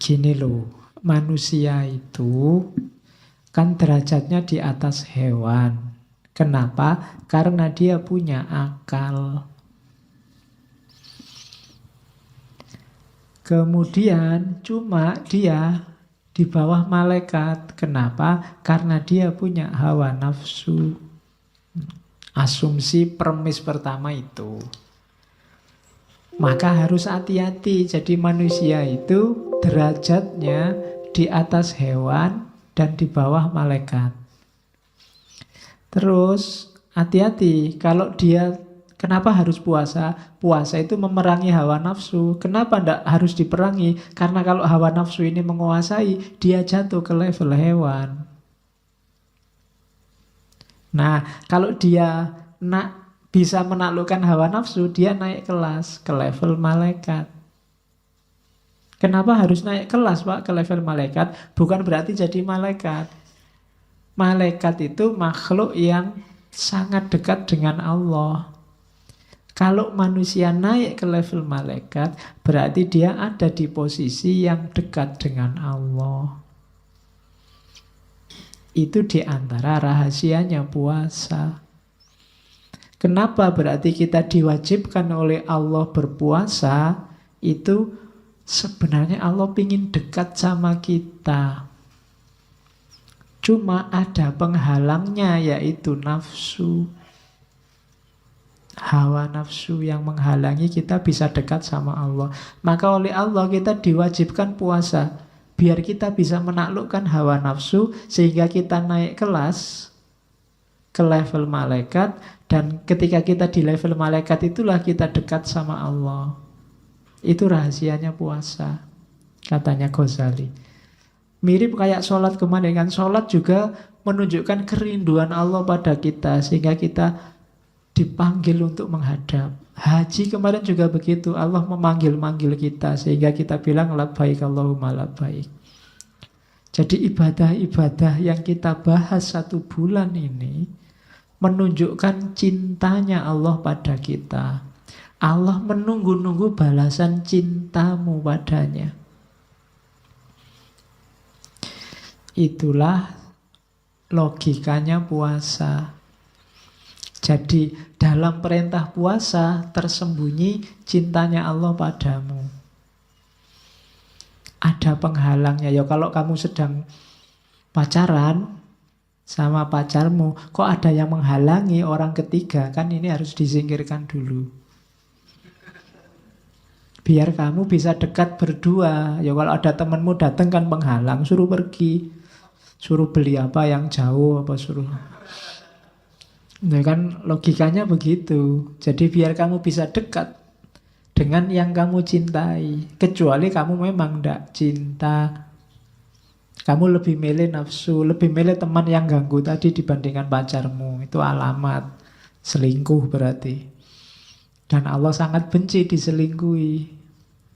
Gini loh, manusia itu kan derajatnya di atas hewan. Kenapa? Karena dia punya akal. Kemudian cuma dia di bawah malaikat. Kenapa? Karena dia punya hawa nafsu. Asumsi premis pertama itu. Maka harus hati-hati. Jadi manusia itu derajatnya di atas hewan dan di bawah malaikat. Terus hati-hati kalau dia, kenapa harus puasa? Puasa itu memerangi hawa nafsu. Kenapa tidak harus diperangi? Karena kalau hawa nafsu ini menguasai, dia jatuh ke level hewan. Nah, kalau dia bisa menaklukkan hawa nafsu, dia naik kelas ke level malaikat. Kenapa harus naik kelas, Pak, ke level malaikat? Bukan berarti jadi malaikat. Malaikat itu makhluk yang sangat dekat dengan Allah. Kalau manusia naik ke level malaikat, berarti dia ada di posisi yang dekat dengan Allah. Itu di antara rahasianya puasa. Kenapa berarti kita diwajibkan oleh Allah berpuasa? Itu sebenarnya Allah ingin dekat sama kita. Cuma ada penghalangnya, yaitu nafsu. Hawa nafsu yang menghalangi kita bisa dekat sama Allah. Maka oleh Allah kita diwajibkan puasa, biar kita bisa menaklukkan hawa nafsu, sehingga kita naik kelas ke level malaikat. Dan ketika kita di level malaikat itulah kita dekat sama Allah. Itu rahasianya puasa, katanya Ghazali. Mirip kayak sholat kemarin kan. Sholat juga menunjukkan kerinduan Allah pada kita, sehingga kita dipanggil untuk menghadap. Haji kemarin juga begitu. Allah memanggil-manggil kita, sehingga kita bilang labbaik Allahumma labbaik. Jadi ibadah-ibadah yang kita bahas 1 bulan ini menunjukkan cintanya Allah pada kita. Allah menunggu-nunggu balasan cintamu padanya. Itulah logikanya puasa. Jadi dalam perintah puasa tersembunyi cintanya Allah padamu. Ada penghalangnya. Ya kalau kamu sedang pacaran sama pacarmu, kok ada yang menghalangi orang ketiga, kan ini harus disingkirkan dulu. Biar kamu bisa dekat berdua. Ya kalau ada temanmu datang kan penghalang, suruh pergi. Suruh beli apa yang jauh, apa suruh. Nah kan logikanya begitu. Jadi biar kamu bisa dekat dengan yang kamu cintai. Kecuali kamu memang tidak cinta, kamu lebih milih nafsu, lebih milih teman yang ganggu tadi dibandingkan pacarmu. Itu alamat selingkuh berarti. Dan Allah sangat benci diselingkuhi.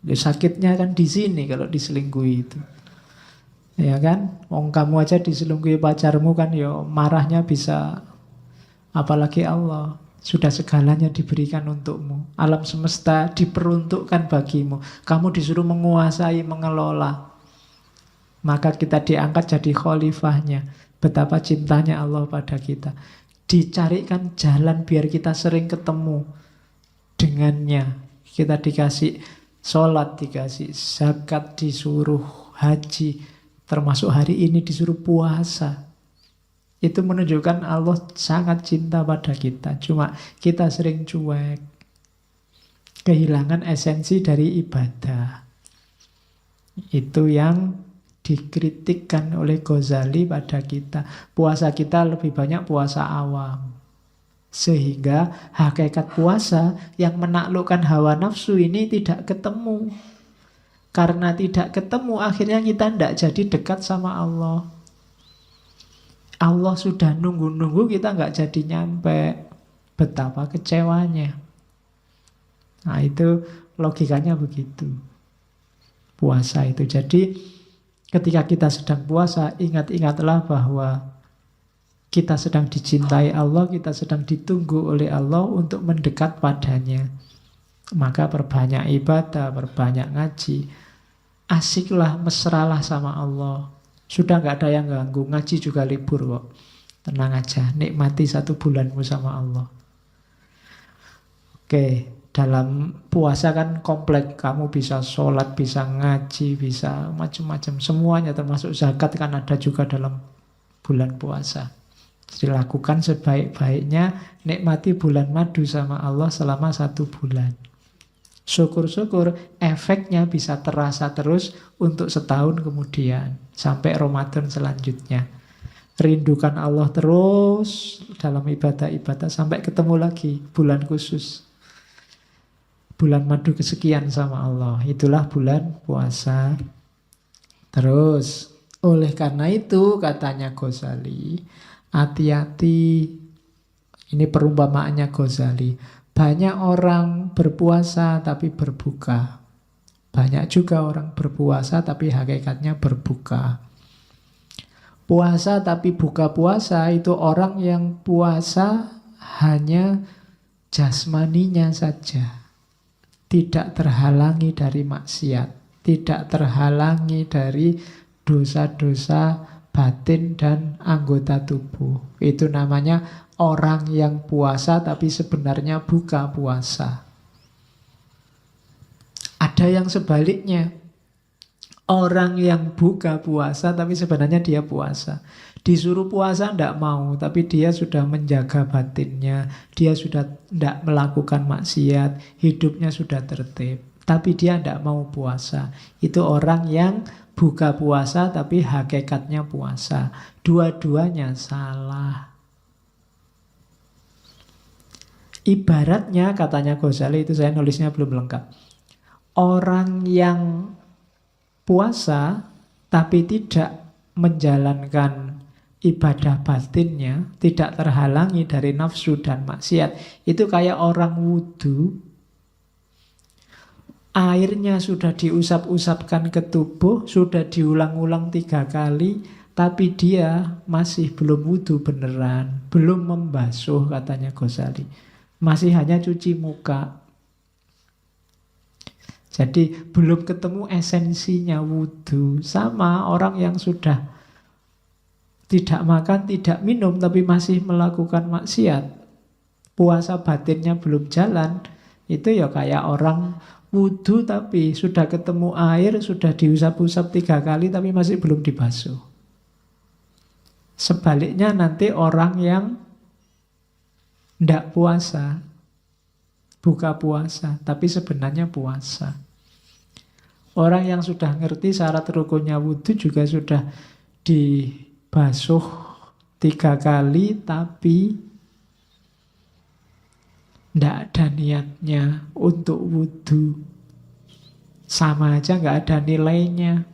Ya, sakitnya kan di sini kalau diselingkuhi itu. Ya kan? Wong kamu aja diselingkuhi pacarmu kan ya marahnya bisa, apalagi Allah. Sudah segalanya diberikan untukmu. Alam semesta diperuntukkan bagimu. Kamu disuruh menguasai, mengelola. Maka kita diangkat jadi khalifahnya. Betapa cintanya Allah pada kita. Dicarikan jalan biar kita sering ketemu dengannya. Kita dikasih sholat, dikasih zakat, disuruh haji. Termasuk hari ini disuruh puasa. Itu menunjukkan Allah sangat cinta pada kita. Cuma kita sering cuek. Kehilangan esensi dari ibadah. Itu yang dikritikkan oleh Ghazali pada kita. Puasa kita lebih banyak puasa awam. Sehingga hakikat puasa yang menaklukkan hawa nafsu ini tidak ketemu. Karena tidak ketemu, akhirnya kita tidak jadi dekat sama Allah. Allah sudah nunggu-nunggu, kita nggak jadi nyampe. Betapa kecewanya. Nah itu logikanya begitu. Puasa itu. Jadi ketika kita sedang puasa, ingat-ingatlah bahwa kita sedang dicintai Allah, kita sedang ditunggu oleh Allah untuk mendekat padanya. Maka perbanyak ibadah, perbanyak ngaji. asiklah, mesralah sama Allah. Sudah nggak ada yang ganggu, ngaji juga libur kok. Tenang aja, nikmati 1 bulanmu sama Allah. Oke, dalam puasa kan komplek. Kamu bisa sholat, bisa ngaji, bisa macam-macam. Semuanya termasuk zakat kan ada juga dalam bulan puasa. Jadi lakukan sebaik-baiknya, nikmati bulan madu sama Allah selama 1 bulan. Syukur-syukur efeknya bisa terasa terus untuk setahun kemudian. Sampai Ramadan selanjutnya. Rindukan Allah terus dalam ibadah-ibadah sampai ketemu lagi bulan khusus. Bulan madu kesekian sama Allah. Itulah bulan puasa. Terus, oleh karena itu katanya Ghazali, hati-hati. Ini perumpamaannya Ghazali. Banyak orang berpuasa tapi berbuka. Banyak juga orang berpuasa tapi hakikatnya berbuka. Puasa tapi buka puasa itu orang yang puasa hanya jasmaninya saja. Tidak terhalangi dari maksiat, tidak terhalangi dari dosa-dosa batin dan anggota tubuh. Itu namanya orang yang puasa tapi sebenarnya buka puasa. Ada yang sebaliknya. Orang yang buka puasa tapi sebenarnya dia puasa. Disuruh puasa tidak mau, tapi dia sudah menjaga batinnya. Dia sudah tidak melakukan maksiat, hidupnya sudah tertib. Tapi dia tidak mau puasa. Itu orang yang buka puasa tapi hakikatnya puasa. Dua-duanya salah. Ibaratnya katanya Ghazali, itu saya nulisnya belum lengkap. Orang yang puasa tapi tidak menjalankan ibadah batinnya, tidak terhalangi dari nafsu dan maksiat, itu kayak orang wudhu, airnya sudah diusap-usapkan ke tubuh, sudah diulang-ulang 3 kali, tapi dia masih belum wudhu beneran, belum membasuh katanya Ghazali, masih hanya cuci muka. Jadi belum ketemu esensinya wudhu. Sama orang yang sudah tidak makan, tidak minum, tapi masih melakukan maksiat. Puasa batinnya belum jalan. Itu ya kayak orang wudhu tapi sudah ketemu air, sudah diusap-usap 3 kali, tapi masih belum dibasuh. Sebaliknya nanti orang yang tidak puasa, buka puasa, tapi sebenarnya puasa. Orang yang sudah ngerti syarat rukunnya wudhu juga sudah dibasuh 3 kali, tapi tidak ada niatnya untuk wudhu. Sama aja nggak ada nilainya.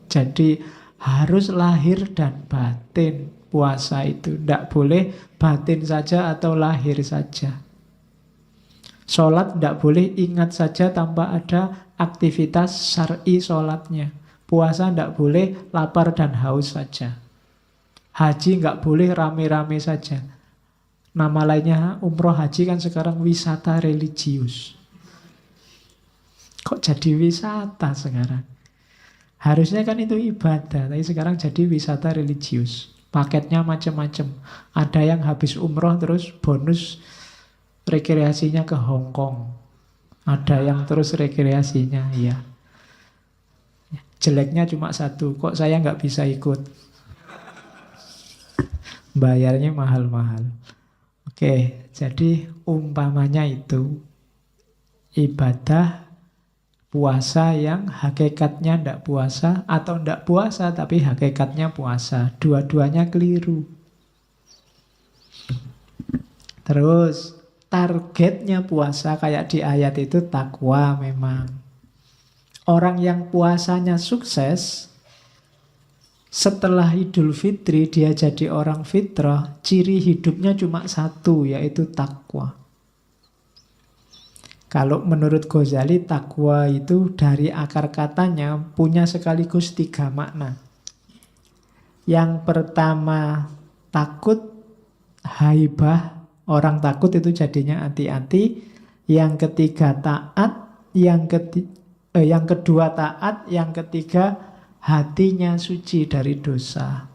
Jadi harus lahir dan batin puasa itu. Tidak boleh batin saja atau lahir saja. Sholat tidak boleh ingat saja tanpa ada aktivitas syar'i sholatnya. Puasa tidak boleh lapar dan haus saja. Haji nggak boleh rame-rame saja. Nama lainnya umroh haji kan sekarang wisata religius. Kok jadi wisata sekarang? Harusnya kan itu ibadah, tapi sekarang jadi wisata religius. Paketnya macam-macam. Ada yang habis umroh terus bonus rekreasinya ke Hong Kong. Ada yang terus rekreasinya, ya. Jeleknya cuma satu, kok saya nggak bisa ikut? Bayarnya mahal-mahal. Oke, jadi umpamanya itu ibadah puasa yang hakikatnya tidak puasa, atau tidak puasa tapi hakikatnya puasa. Dua-duanya keliru. Terus targetnya puasa kayak di ayat itu takwa memang. Orang yang puasanya sukses, setelah Idul Fitri dia jadi orang fitrah, ciri hidupnya cuma satu, yaitu takwa. Kalau menurut Ghazali, takwa itu dari akar katanya punya sekaligus 3 makna. Yang pertama takut, haibah. Orang takut itu jadinya hati-hati. Yang ketiga taat. Yang Yang kedua taat, yang ketiga hatinya suci dari dosa.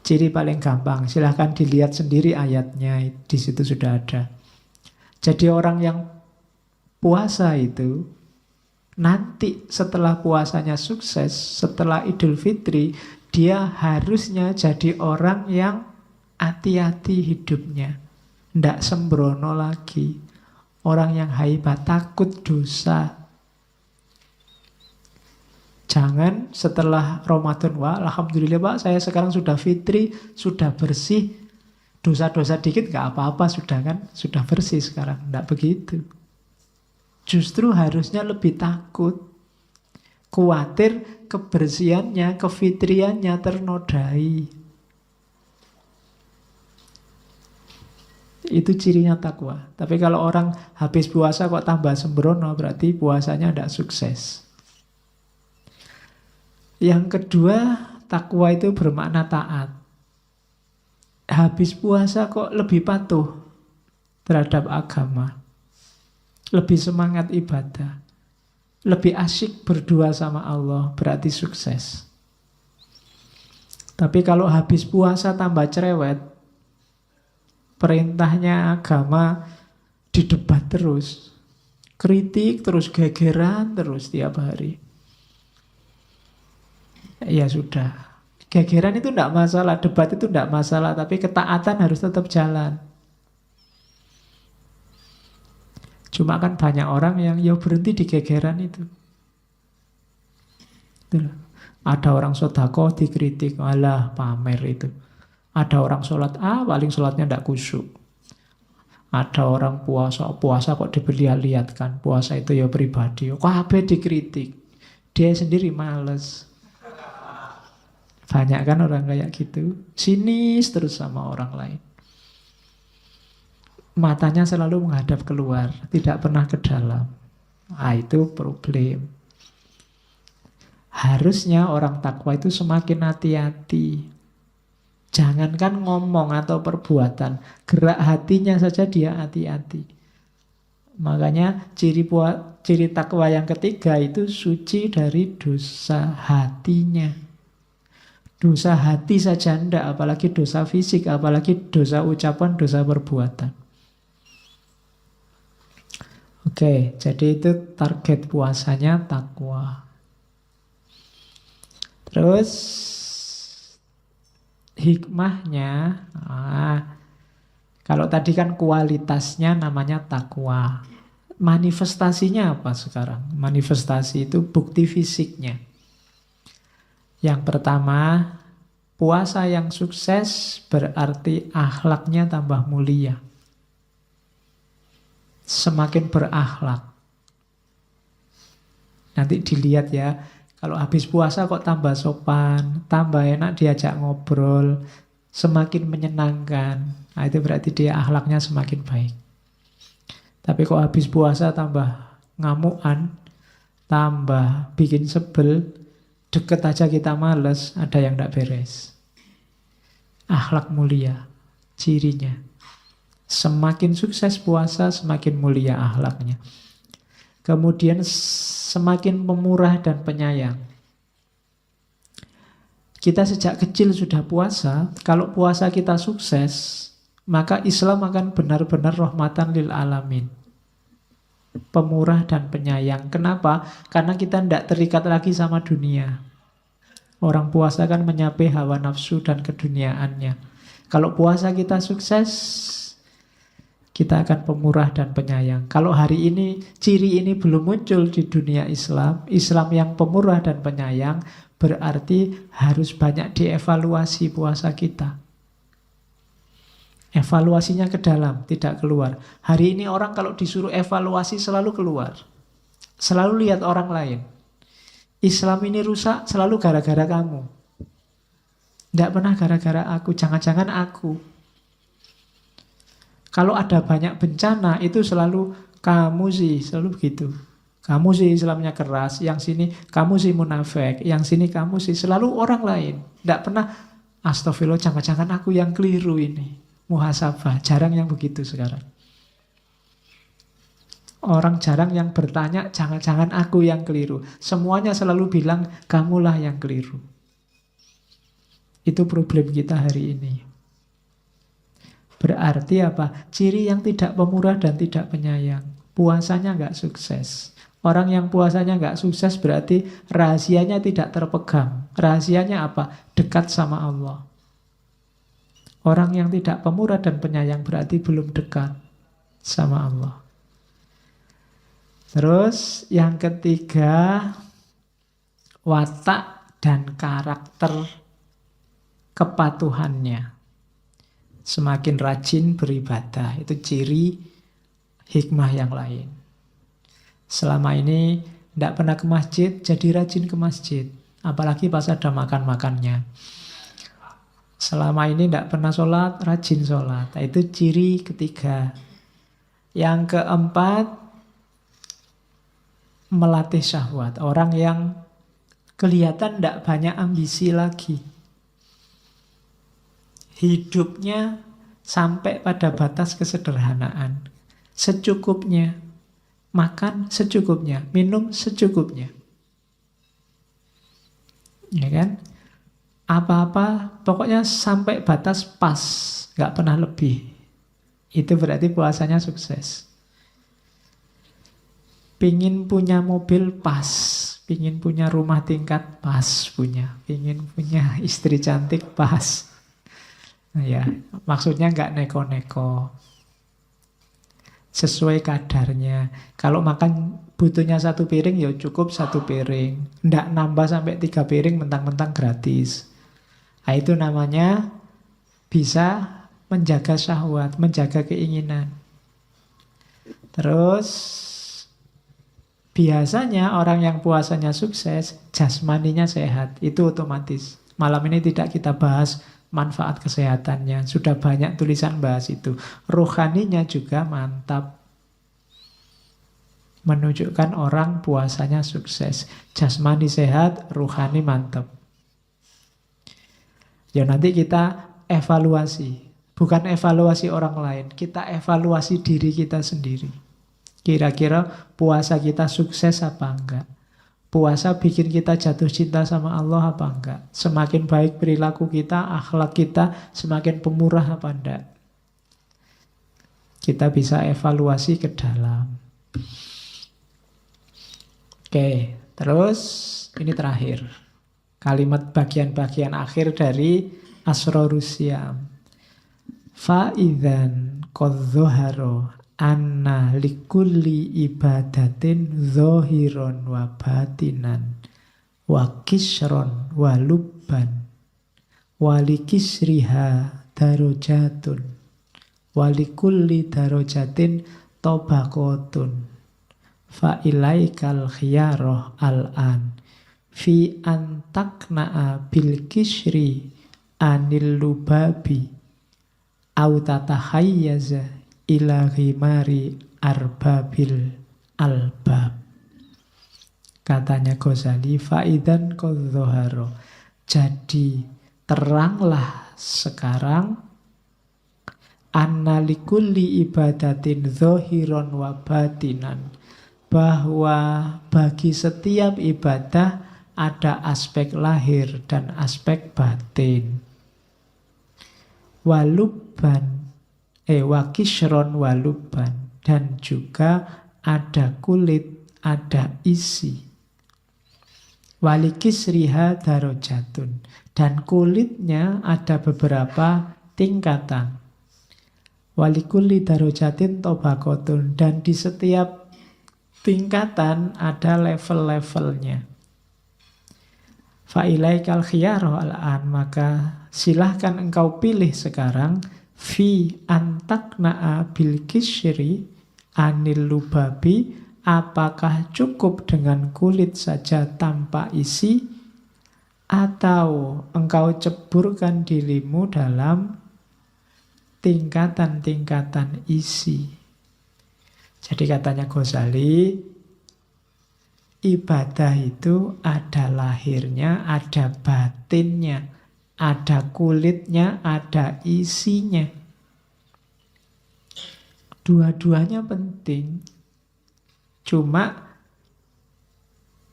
Ciri paling gampang, silahkan dilihat sendiri ayatnya, di situ sudah ada. Jadi orang yang puasa itu, nanti setelah puasanya sukses, setelah Idul Fitri, dia harusnya jadi orang yang hati-hati hidupnya. Tidak sembrono lagi. Orang yang haibat, takut dosa. Jangan setelah Ramadan, wah alhamdulillah Pak, saya sekarang sudah fitri, sudah bersih. Dosa-dosa dikit gak apa-apa, sudah kan, sudah bersih sekarang. Tidak begitu. Justru harusnya lebih takut. Khawatir kebersihannya, kefitriannya ternodai. Itu cirinya takwa. Tapi kalau orang habis puasa kok tambah sembrono, berarti puasanya tidak sukses. Yang kedua, takwa itu bermakna taat. Habis puasa kok lebih patuh terhadap agama. Lebih semangat ibadah. Lebih asyik berdua sama Allah, berarti sukses. Tapi kalau habis puasa tambah cerewet, perintahnya agama didebat terus. Kritik terus, gegeran terus tiap hari. Ya sudah. Gegeran itu tidak masalah, debat itu tidak masalah, tapi ketaatan harus tetap jalan. Cuma kan banyak orang yang ya berhenti di gegeran itu. Ada orang sodako dikritik, alah pamer itu. Ada orang sholat, paling sholatnya tidak khusyuk. Ada orang puasa kok diperlihatkan. Puasa itu ya pribadi. Kok apa dikritik? Dia sendiri males. Banyak kan orang kayak gitu. Sinis terus sama orang lain. Matanya selalu menghadap keluar, tidak pernah ke dalam. Itu problem. Harusnya orang takwa itu semakin hati-hati. Jangankan ngomong atau perbuatan, gerak hatinya saja dia hati-hati. Makanya ciri takwa yang ketiga itu suci dari dosa hatinya. Dosa hati saja enggak, apalagi dosa fisik, apalagi dosa ucapan, dosa perbuatan. Oke, jadi itu target puasanya takwa. Terus hikmahnya, kalau tadi kan kualitasnya namanya takwa. Manifestasinya apa sekarang? Manifestasi itu bukti fisiknya. Yang pertama, puasa yang sukses berarti akhlaknya tambah mulia. Semakin berakhlak. Nanti dilihat ya, kalau habis puasa kok tambah sopan, tambah enak diajak ngobrol, semakin menyenangkan. Itu berarti dia akhlaknya semakin baik. Tapi kok habis puasa tambah ngamuan, tambah bikin sebel, deket aja kita males, ada yang tidak beres. Akhlak mulia, cirinya. Semakin sukses puasa, semakin mulia akhlaknya. Kemudian semakin pemurah dan penyayang. Kita sejak kecil sudah puasa, kalau puasa kita sukses, maka Islam akan benar-benar rahmatan lil alamin. Pemurah dan penyayang. Kenapa? Karena kita tidak terikat lagi sama dunia. Orang puasa kan menyapai hawa nafsu dan keduniaannya. Kalau puasa kita sukses, kita akan pemurah dan penyayang. Kalau hari ini, ciri ini belum muncul di dunia Islam, Islam yang pemurah dan penyayang, berarti harus banyak dievaluasi puasa kita. Evaluasinya ke dalam, tidak keluar. Hari ini orang kalau disuruh evaluasi selalu keluar. Selalu lihat orang lain. Islam ini rusak selalu gara-gara kamu. Tidak pernah gara-gara aku, jangan-jangan aku. Kalau ada banyak bencana itu selalu kamu sih, selalu begitu. Kamu sih Islamnya keras, yang sini kamu sih munafik, yang sini kamu sih, selalu orang lain. Tidak pernah, astagfirullah, jangan-jangan aku yang keliru ini. Muhasabah, jarang yang begitu sekarang. Orang jarang yang bertanya, jangan-jangan aku yang keliru. Semuanya selalu bilang, kamulah yang keliru. Itu problem kita hari ini. Berarti apa? Ciri yang tidak pemurah dan tidak penyayang. Puasanya nggak sukses. Orang yang puasanya nggak sukses berarti rahasianya tidak terpegang. Rahasianya apa? Dekat sama Allah. Orang yang tidak pemurah dan penyayang berarti belum dekat sama Allah. Terus yang ketiga, watak dan karakter kepatuhannya. Semakin rajin beribadah, itu ciri hikmah yang lain. Selama ini tidak pernah ke masjid, jadi rajin ke masjid. Apalagi pas ada makan-makannya. Selama ini tidak pernah sholat, rajin sholat. Nah, itu ciri ketiga. Yang keempat, melatih syahwat. Orang yang kelihatan tidak banyak ambisi lagi. Hidupnya sampai pada batas kesederhanaan. Secukupnya. Makan secukupnya. Minum secukupnya. Ya kan? Apa-apa, pokoknya sampai batas pas. Nggak pernah lebih. Itu berarti puasanya sukses. Pingin punya mobil pas, pingin punya rumah tingkat pas punya, pingin punya istri cantik pas. Nah ya, maksudnya nggak neko-neko, sesuai kadarnya. Kalau makan butuhnya 1 piring, ya cukup 1 piring. Nggak nambah sampai 3 piring mentang-mentang gratis. Nah, itu namanya bisa menjaga syahwat, menjaga keinginan. Terus biasanya orang yang puasanya sukses, jasmaninya sehat. Itu otomatis. Malam ini tidak kita bahas manfaat kesehatannya. Sudah banyak tulisan bahas itu. Rohaninya juga mantap. Menunjukkan orang puasanya sukses. Jasmani sehat, rohani mantap. Ya nanti kita evaluasi. Bukan evaluasi orang lain. Kita evaluasi diri kita sendiri. Kira-kira puasa kita sukses apa enggak? Puasa bikin kita jatuh cinta sama Allah apa enggak? Semakin baik perilaku kita, akhlak kita, semakin pemurah apa enggak? Kita bisa evaluasi ke dalam. Oke, terus ini terakhir. Kalimat bagian-bagian akhir dari Asrorus Syam. Fa'idzan qad dhahara anna likulli ibadatin zohiron wa batinan wa kisron wa lubban wa likisriha darojatun wa likulli darojatin tobakotun fa ilaikal khiyaroh al-an fi antakna'a bil kisri anil lubabi au tatahayyaza ila ghimari arbabil albab. Katanya Ghazali, faidan kodzoharo. Jadi teranglah sekarang annalikulli ibadatin zohiron wa batinan. Bahwa bagi setiap ibadah ada aspek lahir dan aspek batin. Walubban wakishron waluban, dan juga ada kulit, ada isi. Walikisriha darojatun, dan kulitnya ada beberapa tingkatan. Walikuli darojatin tobakotun, dan di setiap tingkatan ada level-levelnya. Fa'ilaikal khiyaro al-an, maka silahkan engkau pilih sekarang fi antakna'a bil kisri anil lubabi, apakah cukup dengan kulit saja tanpa isi, atau engkau ceburkan dirimu dalam tingkatan-tingkatan isi. Jadi katanya Ghazali, ibadah itu ada lahirnya, ada batinnya, ada kulitnya, ada isinya. Dua-duanya penting. Cuma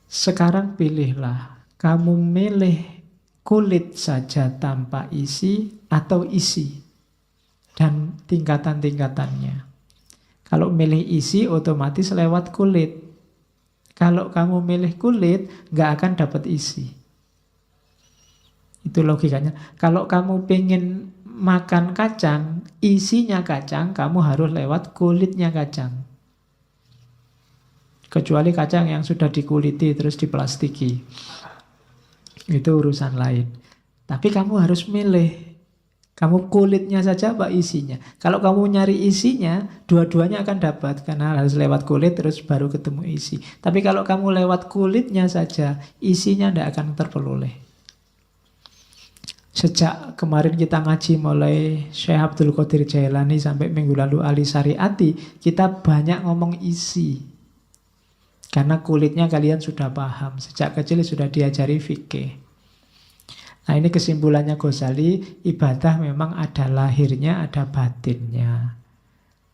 sekarang pilihlah, kamu milih kulit saja tanpa isi atau isi, dan tingkatan-tingkatannya. Kalau milih isi otomatis lewat kulit. Kalau kamu milih kulit, nggak akan dapat isi. Itu logikanya. Kalau kamu pengen makan kacang, isinya kacang, kamu harus lewat kulitnya kacang. Kecuali kacang yang sudah dikuliti terus diplastiki. Itu urusan lain. Tapi kamu harus milih. Kamu kulitnya saja apa isinya. Kalau kamu nyari isinya, dua-duanya akan dapat. Karena harus lewat kulit terus baru ketemu isi. Tapi kalau kamu lewat kulitnya saja, isinya tidak akan terperoleh. Sejak kemarin kita ngaji mulai Syekh Abdul Qadir Jailani sampai minggu lalu Ali Syariati, kita banyak ngomong isi. Karena kulitnya kalian sudah paham. Sejak kecil sudah diajari fikih. Nah ini kesimpulannya Ghazali, ibadah memang ada lahirnya, ada batinnya.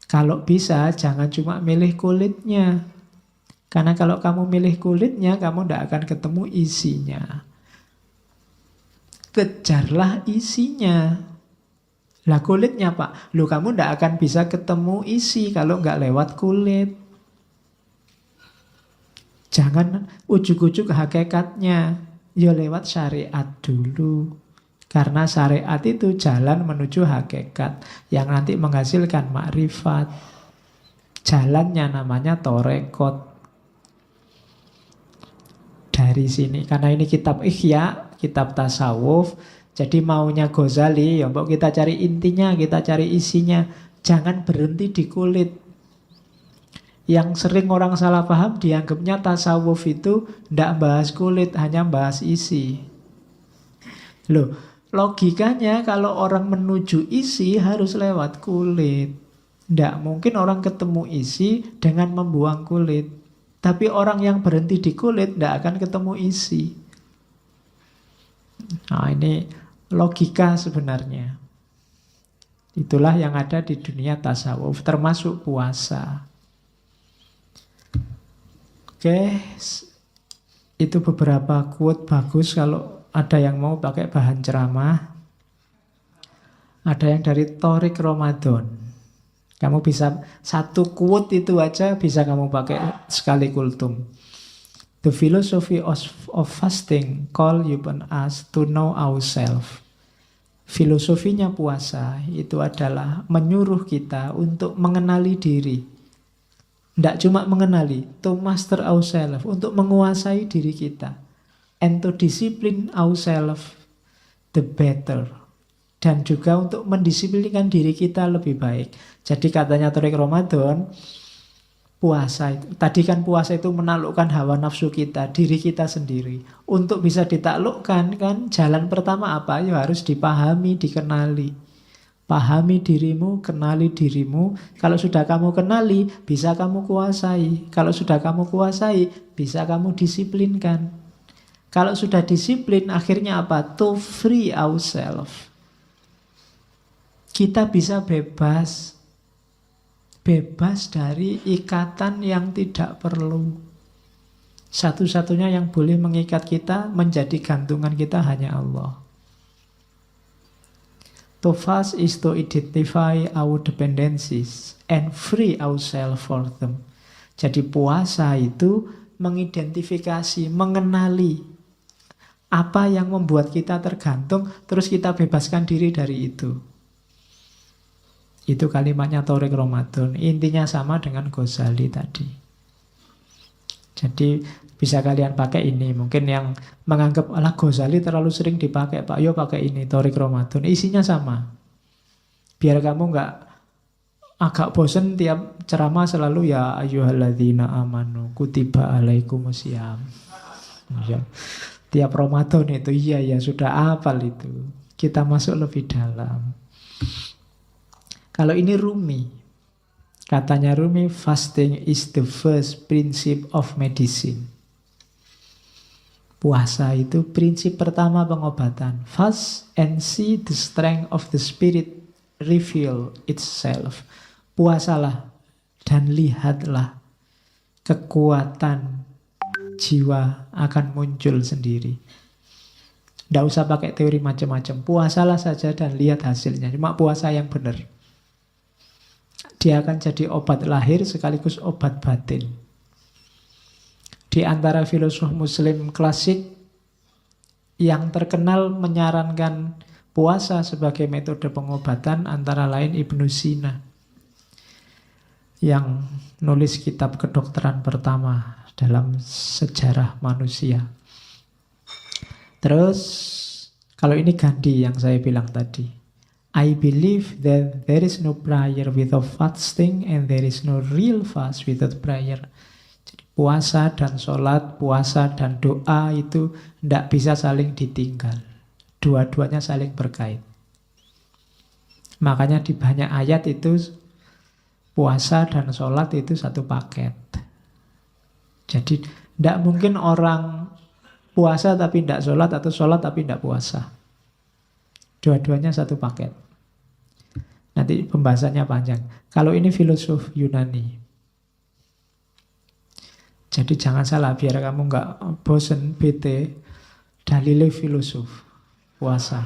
Kalau bisa jangan cuma milih kulitnya. Karena kalau kamu milih kulitnya, kamu tidak akan ketemu isinya. Kejarlah isinya. Lah kulitnya Pak, loh kamu tidak akan bisa ketemu isi kalau nggak lewat kulit. Jangan ujuk-ujuk hakikatnya. Ya lewat syariat dulu. Karena syariat itu jalan menuju hakikat yang nanti menghasilkan makrifat. Jalannya namanya torekot. Dari sini, karena ini kitab Ihya, kitab tasawuf. Jadi maunya Ghazali, ya mbok kita cari intinya, kita cari isinya. Jangan berhenti di kulit. Yang sering orang salah paham dianggapnya tasawuf itu tidak bahas kulit, hanya bahas isi. Loh, logikanya kalau orang menuju isi harus lewat kulit. Tidak mungkin orang ketemu isi dengan membuang kulit. Tapi orang yang berhenti di kulit tidak akan ketemu isi. Nah ini logika sebenarnya. Itulah yang ada di dunia tasawuf, termasuk puasa. Oke, itu beberapa quote bagus kalau ada yang mau pakai bahan ceramah. Ada yang dari Thorik Ramadan. Kamu bisa satu quote itu aja bisa kamu pakai sekali kultum. The philosophy of fasting call upon us to know ourselves. Filosofinya puasa itu adalah menyuruh kita untuk mengenali diri. Tidak cuma mengenali, to master ourselves, untuk menguasai diri kita. And to discipline ourselves the better. Dan juga untuk mendisiplinkan diri kita lebih baik. Jadi katanya Thorik Ramadan, puasa itu, tadi kan puasa itu menaklukkan hawa nafsu kita, diri kita sendiri. Untuk bisa ditaklukkan kan, jalan pertama apa? Ya harus dipahami, dikenali. Pahami dirimu, kenali dirimu. Kalau sudah kamu kenali, bisa kamu kuasai. Kalau sudah kamu kuasai, bisa kamu disiplinkan. Kalau sudah disiplin, akhirnya apa? To free ourselves. Kita bisa bebas. Bebas dari ikatan yang tidak perlu. Satu-satunya yang boleh mengikat kita, menjadi gantungan kita hanya Allah. To fast is to identify our dependencies and free ourselves for them. Jadi puasa itu mengidentifikasi, mengenali apa yang membuat kita tergantung, terus kita bebaskan diri dari itu. Itu kalimatnya Thorik Ramadan. Intinya sama dengan Ghazali tadi. Jadi bisa kalian pakai ini. Mungkin yang menganggap alah Ghazali terlalu sering dipakai Pak, yo pakai ini Thorik Ramadan. Isinya sama. Biar kamu nggak agak bosen tiap ceramah selalu ya ayyuhalladzina amanu kutiba alaikumusiyam. Ya. Tiap Ramadan itu iya sudah hafal itu. Kita masuk lebih dalam. Kalau ini Rumi. Katanya Rumi, fasting is the first principle of medicine. Puasa itu prinsip pertama pengobatan. Fast and see the strength of the spirit reveal itself. Puasalah dan lihatlah kekuatan jiwa akan muncul sendiri. Tidak usah pakai teori macam-macam. Puasalah saja dan lihat hasilnya. Cuma puasa yang benar. Dia akan jadi obat lahir sekaligus obat batin. Di antara filosof muslim klasik yang terkenal menyarankan puasa sebagai metode pengobatan antara lain Ibnu Sina, yang nulis kitab kedokteran pertama dalam sejarah manusia. Terus kalau ini Gandhi yang saya bilang tadi, I believe that there is no prayer without fasting and there is no real fast without prayer. Jadi puasa dan sholat, puasa dan doa itu tidak bisa saling ditinggal. Dua-duanya saling berkait. Makanya di banyak ayat itu puasa dan sholat itu satu paket. Jadi tidak mungkin orang puasa tapi tidak sholat atau sholat tapi tidak puasa. Dua-duanya satu paket. Nanti pembahasannya panjang. Kalau ini filosof Yunani. Jadi jangan salah, biar kamu nggak bosen, bete, dalilnya filosof puasa.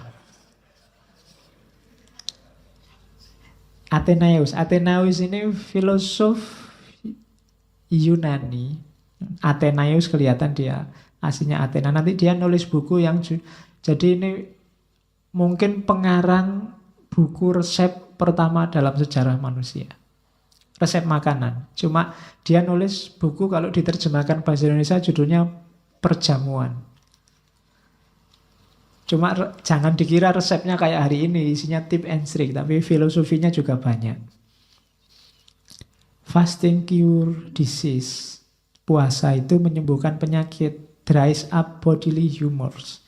Athenaeus ini filosof Yunani. Athenaeus kelihatan dia aslinya Athena. Nanti dia nulis buku yang jadi ini mungkin pengarang buku resep pertama dalam sejarah manusia. Resep makanan. Cuma dia nulis buku kalau diterjemahkan bahasa Indonesia judulnya Perjamuan. Cuma jangan dikira resepnya kayak hari ini, isinya tip and trick, tapi filosofinya juga banyak. Fasting cure disease. Puasa itu menyembuhkan penyakit. Dries up bodily humors.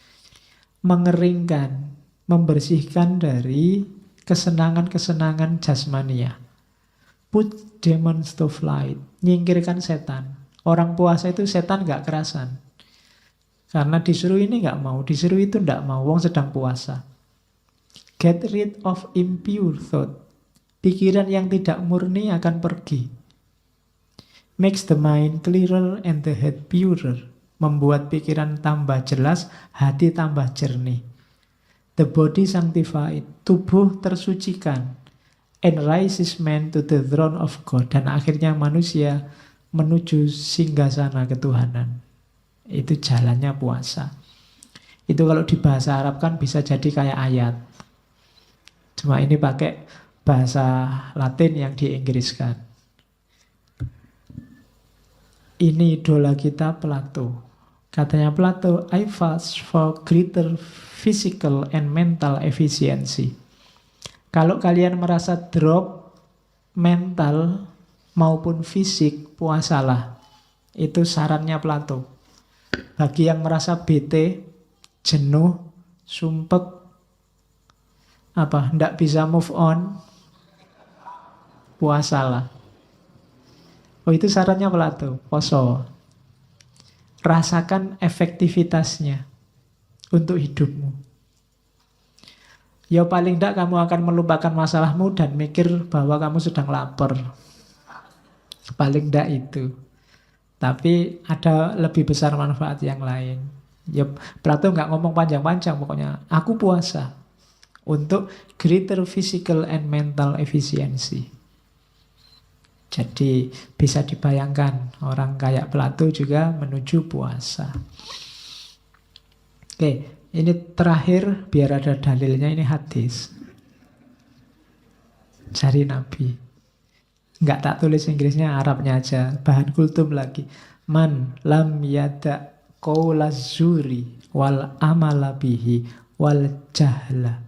Mengeringkan, membersihkan dari kesenangan-kesenangan jasmania. Put demons to flight. Nyingkirkan setan. Orang puasa itu setan gak kerasan. Karena disuruh ini gak mau, disuruh itu gak mau, wong sedang puasa. Get rid of impure thought. Pikiran yang tidak murni akan pergi. Makes the mind clearer and the head purer. Membuat pikiran tambah jelas, hati tambah jernih. The body sanctified. Tubuh tersucikan. And rises man to the throne of God. Dan akhirnya manusia menuju singgasana ketuhanan. Itu jalannya puasa. Itu kalau di bahasa Arab kan bisa jadi kayak ayat. Cuma ini pakai bahasa Latin yang diinggriskan. Ini idola kita Plato. Katanya Plato, I fast for greater physical and mental efficiency. Kalau kalian merasa drop mental maupun fisik, puasalah. Itu sarannya Plato. Bagi yang merasa bete, jenuh, sumpek, ndak bisa move on, puasalah. Oh, itu sarannya Plato, poso. Rasakan efektivitasnya untuk hidupmu. Ya paling tidak kamu akan melupakan masalahmu dan mikir bahwa kamu sedang lapar. Paling tidak itu. Tapi ada lebih besar manfaat yang lain. Ya, Plato nggak ngomong panjang-panjang, pokoknya aku puasa untuk greater physical and mental efficiency. Jadi bisa dibayangkan orang kayak Plato juga menuju puasa. Oke. Ini terakhir, biar ada dalilnya, ini hadis dari Nabi. Enggak tak tulis Inggrisnya, Arabnya aja. Bahan kultum lagi. Man lam yada qawla zuri wal amala bihi wal jahla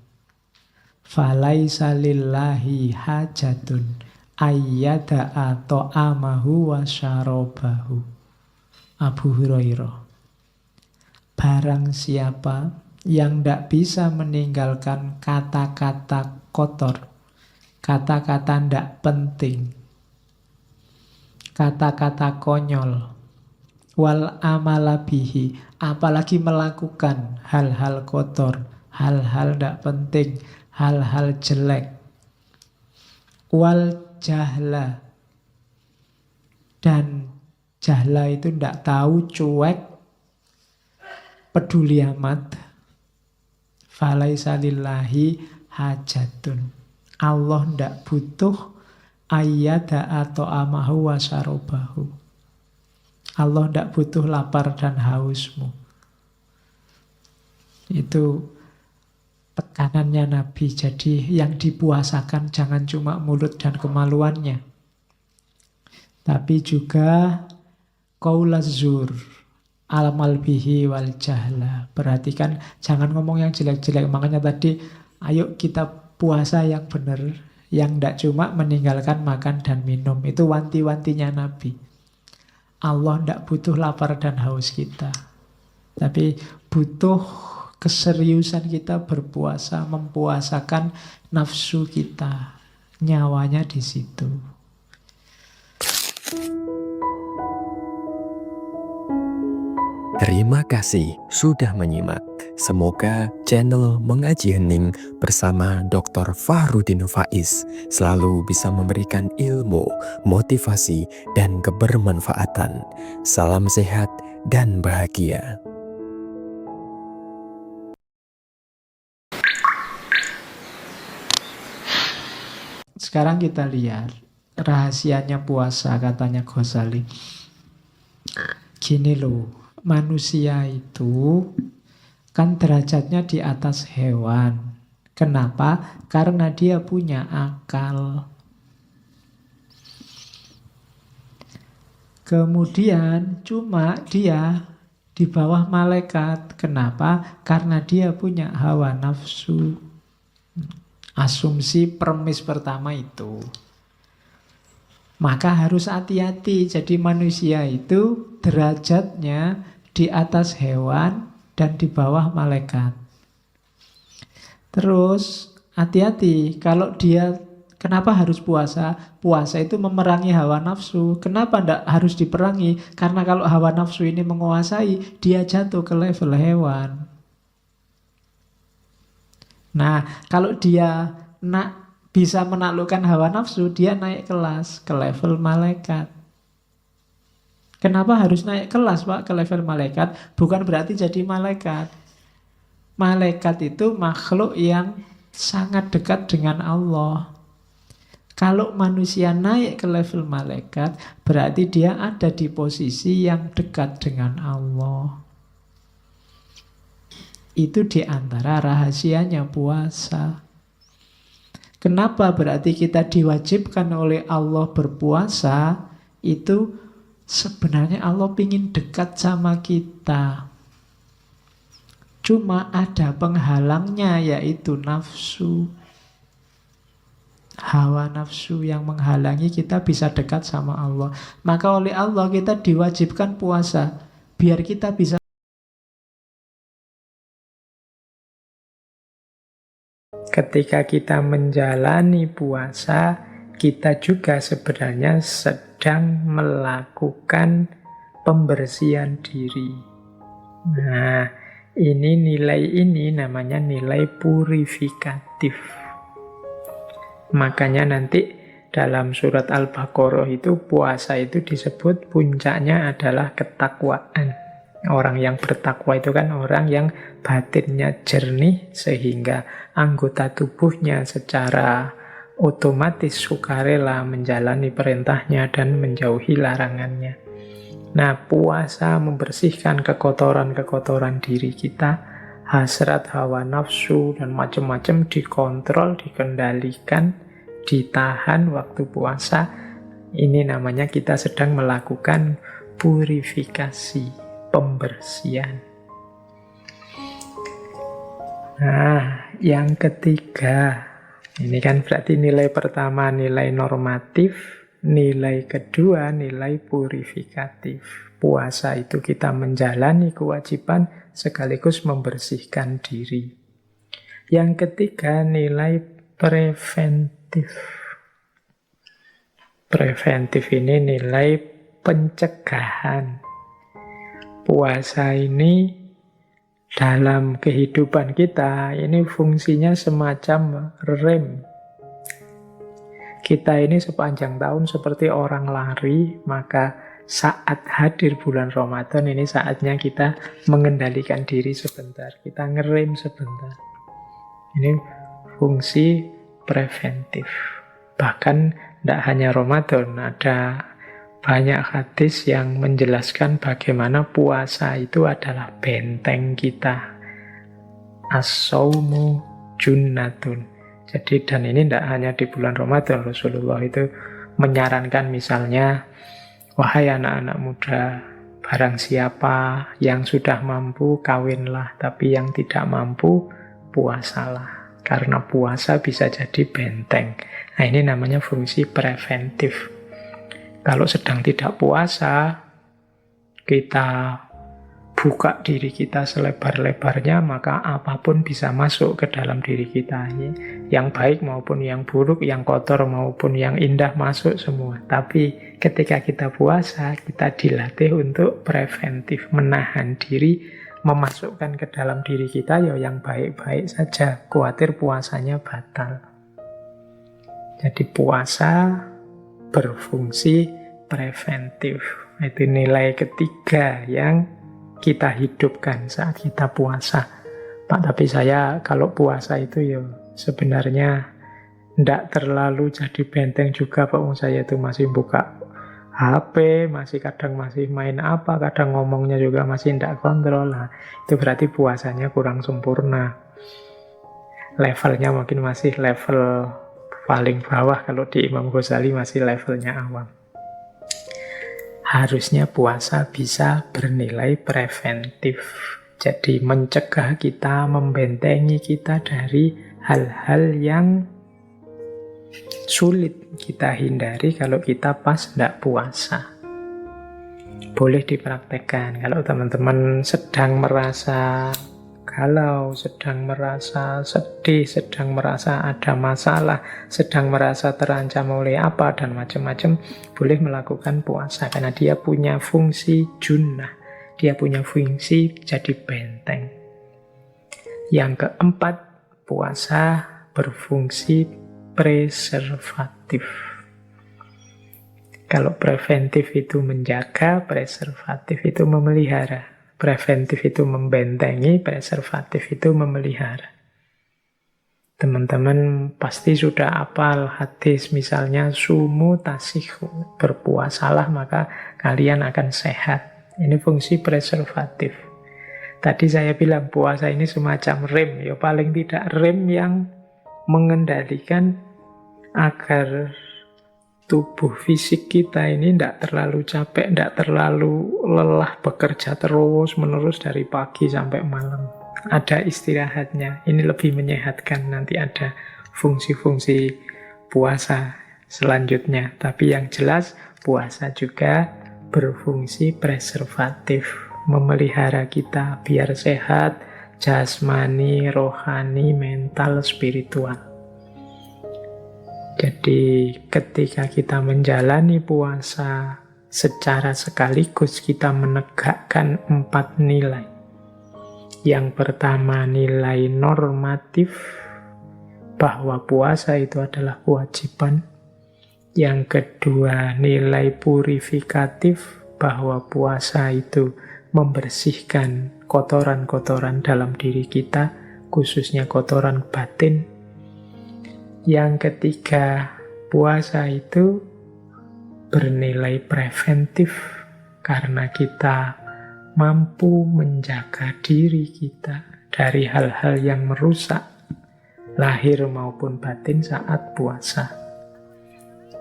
falaisa lillahi hajatun ayyada ta'amahu wa syarabahu. Abu Hurairah. Barang siapa yang tidak bisa meninggalkan kata-kata kotor, kata-kata tidak penting, kata-kata konyol, wal amalabihi, apalagi melakukan hal-hal kotor, hal-hal tidak penting, hal-hal jelek, wal jahla, dan Jahla itu tidak tahu, cuek, peduli amat. Falaisa lillahi hajatun. Allah tidak butuh ayyada atau amahu wa sarobahu. Allah tidak butuh lapar dan hausmu. Itu tekanannya Nabi. Jadi yang dipuasakan jangan cuma mulut dan kemaluannya, tapi juga qaulaz zur, al-mal bihi wal jahla. Perhatikan, jangan ngomong yang jelek-jelek. Makanya tadi, ayo kita puasa yang benar, yang tidak cuma meninggalkan makan dan minum. Itu wanti-wantinya Nabi. Allah tidak butuh lapar dan haus kita, tapi butuh keseriusan kita berpuasa, mempuasakan nafsu kita. Nyawanya di situ. Terima kasih sudah menyimak. Semoga channel Mengaji Hening bersama Dr. Fahrudin Faiz selalu bisa memberikan ilmu, motivasi, dan kebermanfaatan. Salam sehat dan bahagia. Sekarang kita lihat rahasianya puasa, katanya Ghazali. Gini loh, manusia itu kan derajatnya di atas hewan. Kenapa? Karena dia punya akal. Kemudian cuma dia di bawah malaikat. Kenapa? Karena dia punya hawa nafsu. Asumsi premis pertama itu. Maka harus hati-hati. Jadi manusia itu derajatnya di atas hewan dan di bawah malaikat. Terus hati-hati kalau dia, kenapa harus puasa? Puasa itu memerangi hawa nafsu. Kenapa tidak harus diperangi? Karena kalau hawa nafsu ini menguasai, dia jatuh ke level hewan. Nah, kalau dia bisa menaklukkan hawa nafsu, dia naik kelas ke level malaikat. Kenapa harus naik kelas, Pak, ke level malaikat? Bukan berarti jadi malaikat. Malaikat itu makhluk yang sangat dekat dengan Allah. Kalau manusia naik ke level malaikat, berarti dia ada di posisi yang dekat dengan Allah. Itu diantara rahasianya puasa. Kenapa berarti kita diwajibkan oleh Allah berpuasa? Itu sebenarnya Allah ingin dekat sama kita. Cuma ada penghalangnya, yaitu nafsu. Hawa nafsu yang menghalangi kita bisa dekat sama Allah. Maka oleh Allah kita diwajibkan puasa, biar kita bisa. Ketika kita menjalani puasa, kita juga sebenarnya sedang melakukan pembersihan diri. Nah, nilai ini namanya nilai purifikatif. Makanya nanti dalam surat Al-Baqarah itu puasa itu disebut puncaknya adalah ketakwaan. Orang yang bertakwa itu kan orang yang batinnya jernih sehingga anggota tubuhnya secara otomatis sukarela menjalani perintahnya dan menjauhi larangannya. Nah, puasa membersihkan kekotoran-kekotoran diri kita, hasrat, hawa nafsu, dan macam-macam dikontrol, dikendalikan, ditahan waktu puasa. Ini namanya kita sedang melakukan purifikasi, pembersihan. Nah, yang ketiga, ini kan berarti nilai pertama nilai normatif, nilai kedua nilai purifikatif. Puasa itu kita menjalani kewajiban sekaligus membersihkan diri. Yang ketiga nilai preventif. Preventif ini nilai pencegahan. Puasa ini dalam kehidupan kita ini fungsinya semacam rem. Kita ini sepanjang tahun seperti orang lari, maka saat hadir bulan Ramadan ini saatnya kita mengendalikan diri sebentar, kita ngerem sebentar. Ini fungsi preventif. Bahkan tidak hanya Ramadan, ada banyak hadis yang menjelaskan bagaimana puasa itu adalah benteng kita. As-saumu junnatun. Jadi dan ini tidak hanya di bulan Ramadan, Rasulullah itu menyarankan misalnya, wahai anak-anak muda, barang siapa yang sudah mampu kawinlah, tapi yang tidak mampu puasalah. Karena puasa bisa jadi benteng. Nah ini namanya fungsi preventif. Kalau sedang tidak puasa, kita buka diri kita selebar-lebarnya, maka apapun bisa masuk ke dalam diri kita. Yang baik maupun yang buruk, yang kotor maupun yang indah masuk semua. Tapi ketika kita puasa, kita dilatih untuk preventif, menahan diri, memasukkan ke dalam diri kita yang baik-baik saja. Khawatir puasanya batal. Jadi puasa berfungsi preventif. Itu nilai ketiga yang kita hidupkan saat kita puasa. Pak, tapi saya kalau puasa itu sebenarnya tidak terlalu jadi benteng juga, Pak. Saya itu masih buka HP, kadang masih main apa, kadang ngomongnya juga masih tidak kontrol. Nah, itu berarti puasanya kurang sempurna. Levelnya mungkin masih level paling bawah, kalau di Imam Ghazali masih levelnya awam. Harusnya puasa bisa bernilai preventif. Jadi mencegah kita, membentengi kita dari hal-hal yang sulit kita hindari kalau kita pas tidak puasa. Boleh dipraktekkan. Kalau teman-teman sedang merasa galau, sedang merasa sedih, sedang merasa ada masalah, sedang merasa terancam oleh apa dan macam-macam, boleh melakukan puasa karena dia punya fungsi junnah, dia punya fungsi jadi benteng. Yang keempat, puasa berfungsi preservatif. Kalau preventif itu menjaga, preservatif itu memelihara. Preventif itu membentengi, preservatif itu memelihara. Teman-teman pasti sudah hafal hadis misalnya sumu tasihu, berpuasalah maka kalian akan sehat. Ini fungsi preservatif. Tadi saya bilang puasa ini semacam rem, paling tidak rem yang mengendalikan agar tubuh fisik kita ini tidak terlalu capek, tidak terlalu lelah bekerja terus-menerus dari pagi sampai malam. Ada istirahatnya, ini lebih menyehatkan. Nanti ada fungsi-fungsi puasa selanjutnya. Tapi yang jelas puasa juga berfungsi preservatif, memelihara kita biar sehat, jasmani, rohani, mental, spiritual. Jadi ketika kita menjalani puasa secara sekaligus kita menegakkan 4 nilai. Yang pertama nilai normatif, bahwa puasa itu adalah kewajiban. Yang kedua nilai purifikatif, bahwa puasa itu membersihkan kotoran-kotoran dalam diri kita, khususnya kotoran batin. Yang ketiga, puasa itu bernilai preventif karena kita mampu menjaga diri kita dari hal-hal yang merusak lahir maupun batin saat puasa.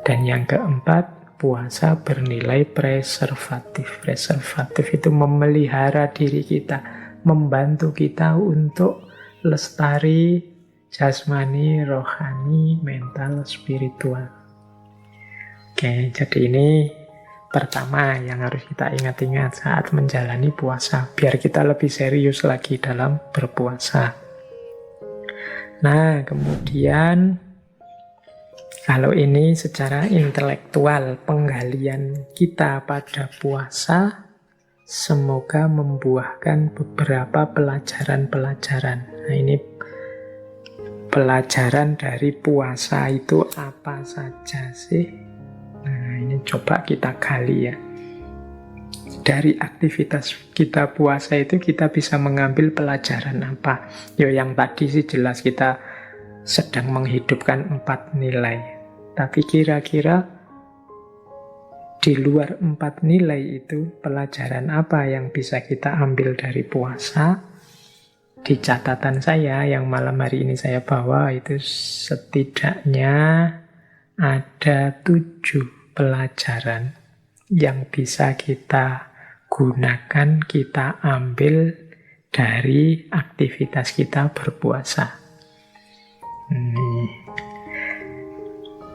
Dan yang keempat, puasa bernilai preservatif. Preservatif itu memelihara diri kita, membantu kita untuk lestari jasmani, rohani, mental, spiritual. Oke, jadi ini pertama yang harus kita ingat-ingat saat menjalani puasa, biar kita lebih serius lagi dalam berpuasa. Nah, kemudian kalau ini secara intelektual, penggalian kita pada puasa semoga membuahkan beberapa pelajaran-pelajaran. Nah, ini pelajaran dari puasa itu apa saja sih? Nah, ini coba kita gali ya. Dari aktivitas kita puasa itu kita bisa mengambil pelajaran apa? Ya yang tadi sih jelas kita sedang menghidupkan 4 nilai. Tapi kira-kira di luar 4 nilai itu pelajaran apa yang bisa kita ambil dari puasa? Di catatan saya yang malam hari ini saya bawa itu setidaknya ada 7 pelajaran yang bisa kita gunakan, kita ambil dari aktivitas kita berpuasa.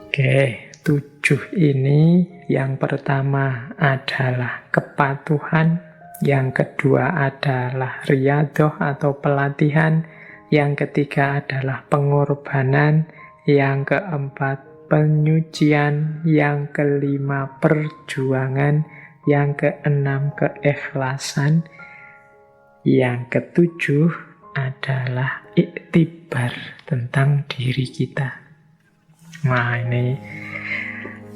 Oke, 7 ini yang pertama adalah kepatuhan, yang kedua adalah riyadhah atau pelatihan, yang ketiga adalah pengorbanan, yang keempat penyucian, yang kelima perjuangan, yang keenam keikhlasan, yang ketujuh adalah iktibar tentang diri kita. Nah ini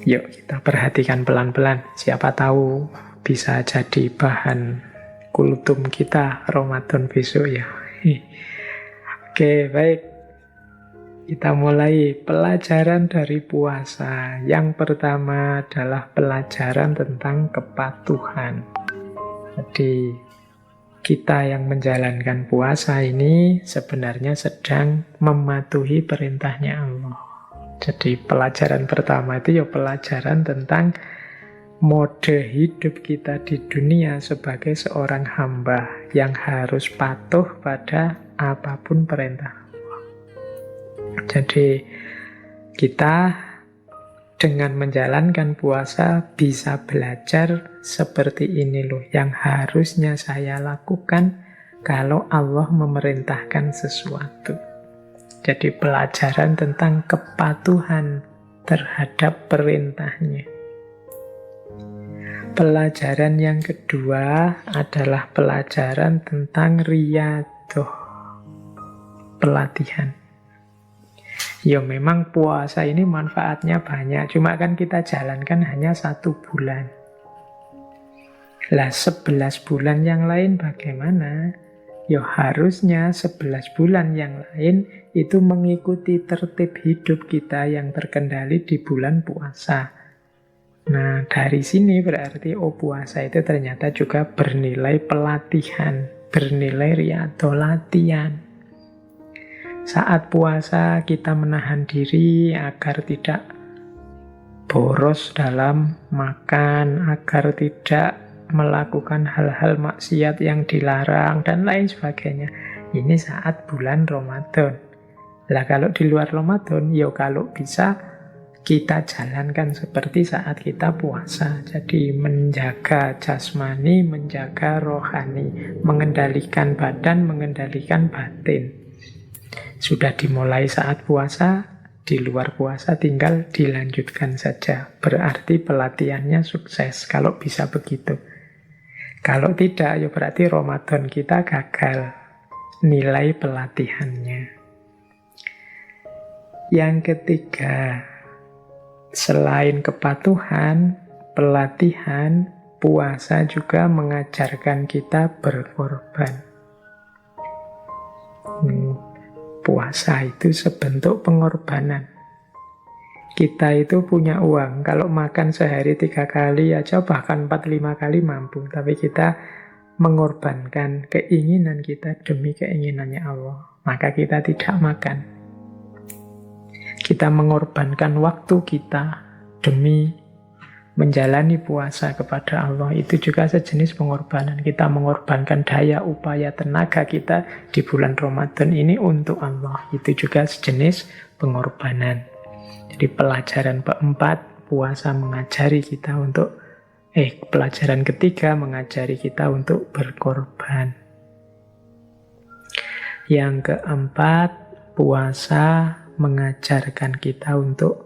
yuk kita perhatikan pelan-pelan. Siapa tahu bisa jadi bahan kultum kita Ramadan besok ya. Oke, baik. Kita mulai pelajaran dari puasa. Yang pertama adalah pelajaran tentang kepatuhan. Jadi kita yang menjalankan puasa ini sebenarnya sedang mematuhi perintahnya Allah. Jadi pelajaran pertama itu ya pelajaran tentang mode hidup kita di dunia sebagai seorang hamba yang harus patuh pada apapun perintah. Jadi kita dengan menjalankan puasa bisa belajar seperti ini loh yang harusnya saya lakukan kalau Allah memerintahkan sesuatu. Jadi pelajaran tentang kepatuhan terhadap perintahnya. Pelajaran yang kedua adalah pelajaran tentang riyadhah, pelatihan. Ya memang puasa ini manfaatnya banyak, cuma kan kita jalankan hanya 1 bulan. Lah 11 bulan yang lain bagaimana? Ya harusnya 11 bulan yang lain itu mengikuti tertib hidup kita yang terkendali di bulan puasa. Nah dari sini berarti puasa itu ternyata juga bernilai pelatihan, bernilai riyadhah, latihan. Saat puasa kita menahan diri agar tidak boros dalam makan, agar tidak melakukan hal-hal maksiat yang dilarang, dan lain sebagainya. Ini saat bulan Ramadan. Lah kalau di luar Ramadan, ya kalau bisa kita jalankan seperti saat kita puasa. Jadi menjaga jasmani, menjaga rohani, mengendalikan badan, mengendalikan batin. Sudah dimulai saat puasa, di luar puasa tinggal dilanjutkan saja. Berarti pelatihannya sukses kalau bisa begitu. Kalau tidak, ya berarti Ramadan kita gagal nilai pelatihannya. Yang ketiga, selain kepatuhan, pelatihan, puasa juga mengajarkan kita berkorban. Puasa itu sebentuk pengorbanan. Kita itu punya uang, kalau makan sehari 3 kali aja, bahkan 4-5 kali mampu. Tapi kita mengorbankan keinginan kita demi keinginannya Allah. Maka kita tidak makan. Kita mengorbankan waktu kita demi menjalani puasa kepada Allah. Itu juga sejenis pengorbanan. Kita mengorbankan daya, upaya, tenaga kita di bulan Ramadan ini untuk Allah. Itu juga sejenis pengorbanan. Jadi pelajaran keempat, puasa mengajari kita untuk pelajaran ketiga mengajari kita untuk berkorban. Yang keempat, puasa mengajarkan kita untuk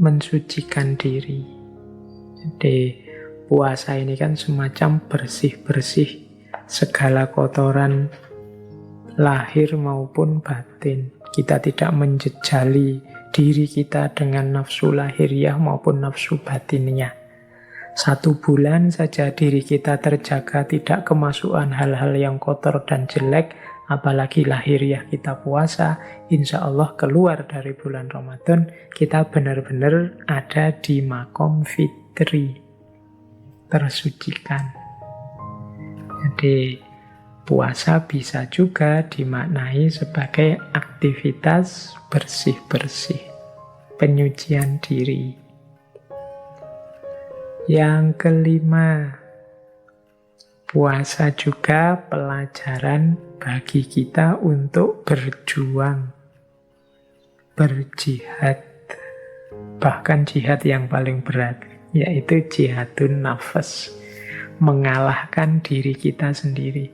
mensucikan diri. Jadi puasa ini kan semacam bersih-bersih segala kotoran lahir maupun batin. Kita tidak menjejali diri kita dengan nafsu lahiriah maupun nafsu batinnya. 1 bulan saja diri kita terjaga, tidak kemasukan hal-hal yang kotor dan jelek, apalagi lahiriah kita puasa, insya Allah keluar dari bulan Ramadan, kita benar-benar ada di makom fitri, tersucikan. Jadi puasa bisa juga dimaknai sebagai aktivitas bersih-bersih, penyucian diri. Yang kelima, puasa juga pelajaran bagi kita untuk berjuang, berjihad, bahkan jihad yang paling berat, yaitu jihadun nafas, mengalahkan diri kita sendiri.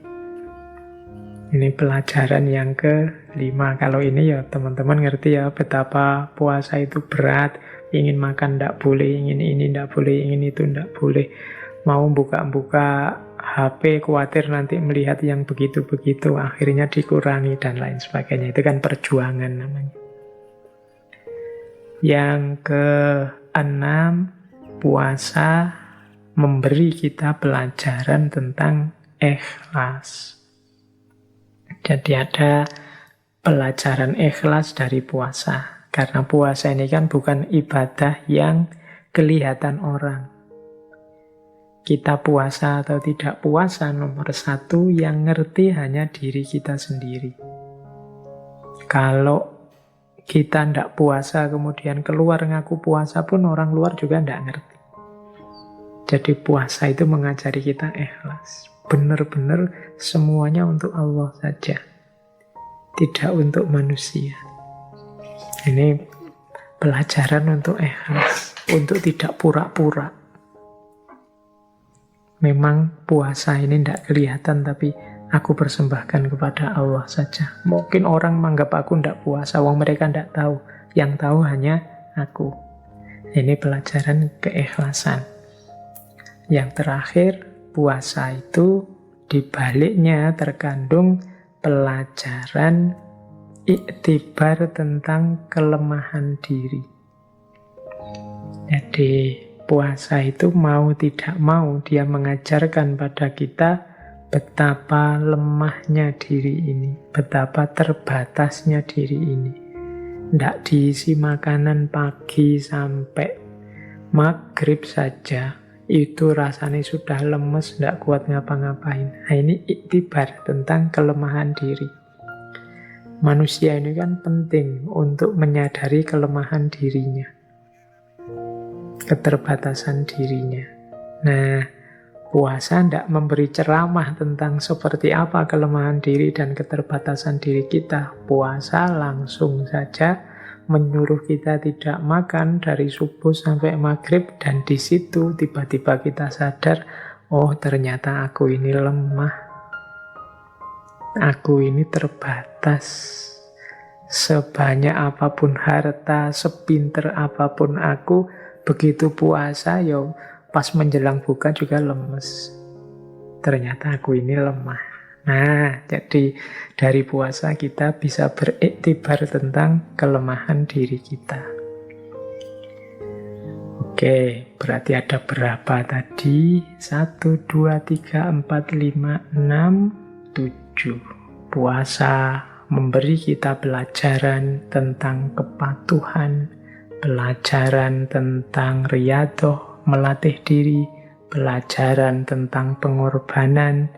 Ini pelajaran yang kelima. Kalau ini ya teman-teman ngerti ya betapa puasa itu berat. Ingin makan tidak boleh, ingin ini tidak boleh, ingin itu tidak boleh. Mau buka-buka HP, khawatir nanti melihat yang begitu-begitu, akhirnya dikurangi dan lain sebagainya. Itu kan perjuangan namanya. Yang keenam, puasa memberi kita pelajaran tentang ikhlas. Jadi ada pelajaran ikhlas dari puasa. Karena puasa ini kan bukan ibadah yang kelihatan orang. Kita puasa atau tidak puasa, nomor 1 yang ngerti hanya diri kita sendiri. Kalau kita tidak puasa kemudian keluar ngaku puasa pun orang luar juga tidak ngerti. Jadi puasa itu mengajari kita ikhlas. Benar-benar semuanya untuk Allah saja. Tidak untuk manusia. Ini pelajaran untuk ikhlas, untuk tidak pura-pura. Memang puasa ini tidak kelihatan, tapi aku persembahkan kepada Allah saja. Mungkin orang menganggap aku tidak puasa, wong mereka tidak tahu. Yang tahu hanya aku. Ini pelajaran keikhlasan. Yang terakhir, puasa itu di baliknya terkandung pelajaran iktibar tentang kelemahan diri. Jadi puasa itu mau tidak mau dia mengajarkan pada kita betapa lemahnya diri ini, betapa terbatasnya diri ini. Tidak diisi makanan pagi sampai maghrib saja, itu rasanya sudah lemes, tidak kuat ngapa-ngapain. Nah, ini iktibar tentang kelemahan diri. Manusia ini kan penting untuk menyadari kelemahan dirinya, keterbatasan dirinya. Nah, puasa tidak memberi ceramah tentang seperti apa kelemahan diri dan keterbatasan diri kita. Puasa langsung saja menyuruh kita tidak makan dari subuh sampai maghrib, dan di situ tiba-tiba kita sadar, oh ternyata aku ini lemah. Aku ini terbatas. Sebanyak apapun harta, sepinter apapun aku, begitu puasa, ya pas menjelang buka juga lemes. Ternyata aku ini lemah. Nah, jadi dari puasa kita bisa beriktibar tentang kelemahan diri kita. Oke, berarti ada berapa tadi? 1, 2, 3, 4, 5, 6, 7. Puasa memberi kita pelajaran tentang kepatuhan, pelajaran tentang riyadhah, melatih diri, pelajaran tentang pengorbanan,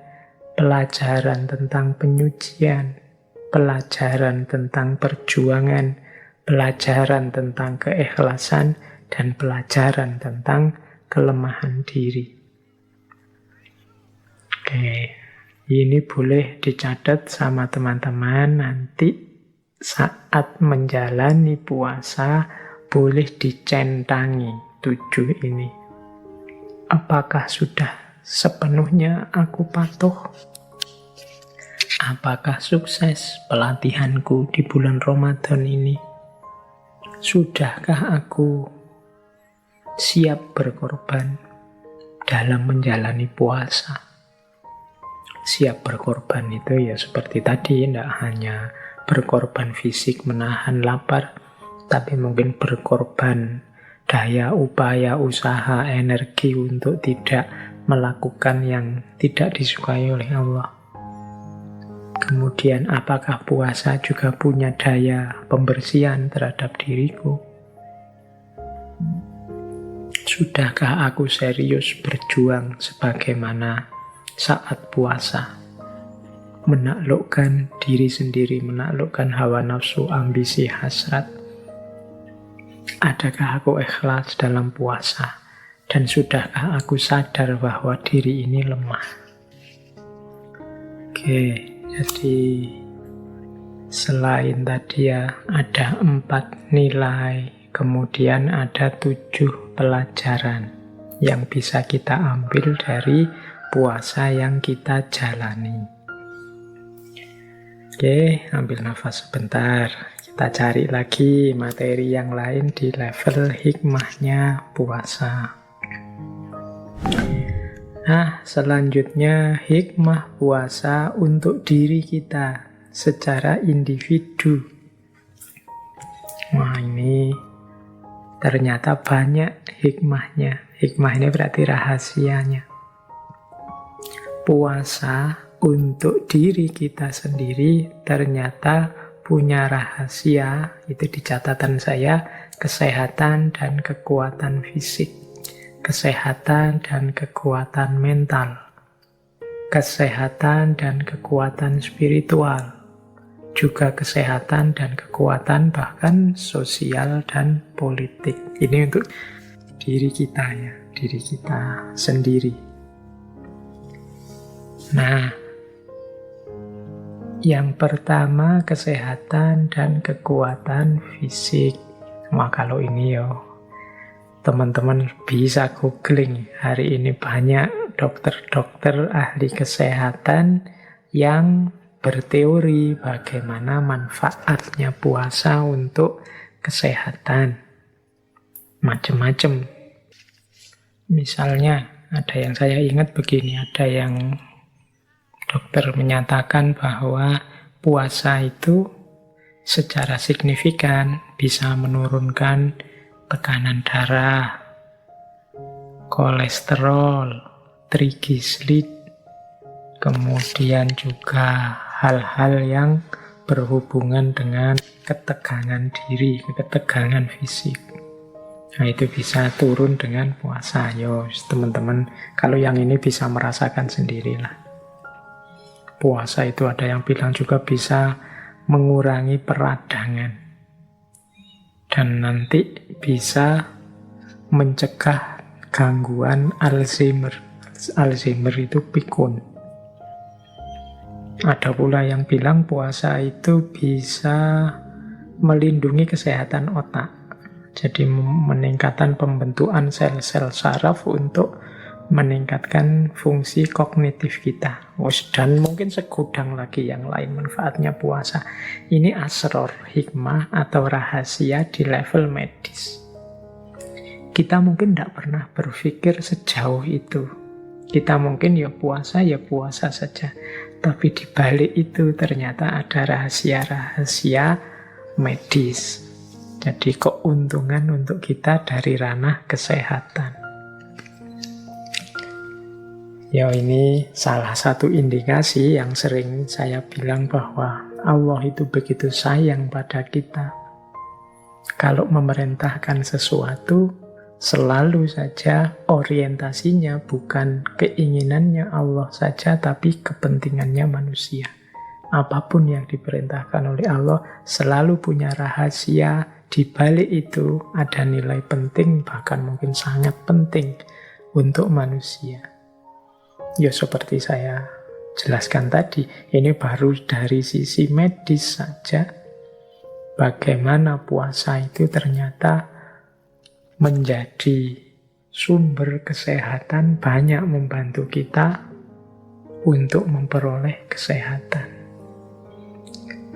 pelajaran tentang penyucian, pelajaran tentang perjuangan, pelajaran tentang keikhlasan, dan pelajaran tentang kelemahan diri. Oke. Ini boleh dicatat sama teman-teman, nanti saat menjalani puasa boleh dicentangi 7 ini. Apakah sudah sepenuhnya aku patuh? Apakah sukses pelatihanku di bulan Ramadan ini? Sudahkah aku siap berkorban dalam menjalani puasa? Siap berkorban itu ya seperti tadi, tidak hanya berkorban fisik menahan lapar, tapi mungkin berkorban daya upaya, usaha, energi untuk tidak melakukan yang tidak disukai oleh Allah. Kemudian apakah puasa juga punya daya pembersihan terhadap diriku? Sudahkah aku serius berjuang sebagaimana saat puasa? Menaklukkan diri sendiri, menaklukkan hawa nafsu, ambisi, hasrat. Adakah aku ikhlas dalam puasa? Dan sudahkah aku sadar bahwa diri ini lemah? Oke, jadi selain tadi ya ada 4 nilai, kemudian ada 7 pelajaran yang bisa kita ambil dari puasa yang kita jalani. Oke, ambil nafas sebentar. Kita cari lagi materi yang lain di level hikmahnya puasa. Nah, selanjutnya hikmah puasa untuk diri kita secara individu. Wah, ini ternyata banyak hikmahnya. Hikmah ini berarti rahasianya. Puasa untuk diri kita sendiri ternyata punya rahasia, itu di catatan saya, kesehatan dan kekuatan fisik, kesehatan dan kekuatan mental, kesehatan dan kekuatan spiritual, juga kesehatan dan kekuatan bahkan sosial dan politik. Ini untuk diri kita ya, diri kita sendiri. Nah, yang pertama kesehatan dan kekuatan fisik. Wah, kalau ini teman-teman bisa googling. Hari ini banyak dokter-dokter ahli kesehatan yang berteori bagaimana manfaatnya puasa untuk kesehatan. Macam-macam. Misalnya, ada yang saya ingat begini, ada yang dokter menyatakan bahwa puasa itu secara signifikan bisa menurunkan tekanan darah, kolesterol, trigliserid, kemudian juga hal-hal yang berhubungan dengan ketegangan diri, ketegangan fisik. Nah, itu bisa turun dengan puasa. Yo, teman-teman, kalau yang ini bisa merasakan sendirilah. Puasa itu ada yang bilang juga bisa mengurangi peradangan. Dan nanti bisa mencegah gangguan Alzheimer. Alzheimer itu pikun. Ada pula yang bilang puasa itu bisa melindungi kesehatan otak. Jadi meningkatkan pembentukan sel-sel saraf untuk meningkatkan fungsi kognitif kita. Dan mungkin segudang lagi yang lain manfaatnya puasa. Ini asror, hikmah atau rahasia di level medis. Kita mungkin tidak pernah berpikir sejauh itu. Kita mungkin ya puasa saja. Tapi di balik itu ternyata ada rahasia-rahasia medis. Jadi keuntungan untuk kita dari ranah kesehatan. Ya, ini salah satu indikasi yang sering saya bilang bahwa Allah itu begitu sayang pada kita. Kalau memerintahkan sesuatu, selalu saja orientasinya bukan keinginannya Allah saja, tapi kepentingannya manusia. Apapun yang diperintahkan oleh Allah selalu punya rahasia. Di balik itu ada nilai penting, bahkan mungkin sangat penting untuk manusia. Ya, seperti saya jelaskan tadi, ini baru dari sisi medis saja. Bagaimana puasa itu ternyata menjadi sumber kesehatan, banyak membantu kita untuk memperoleh kesehatan.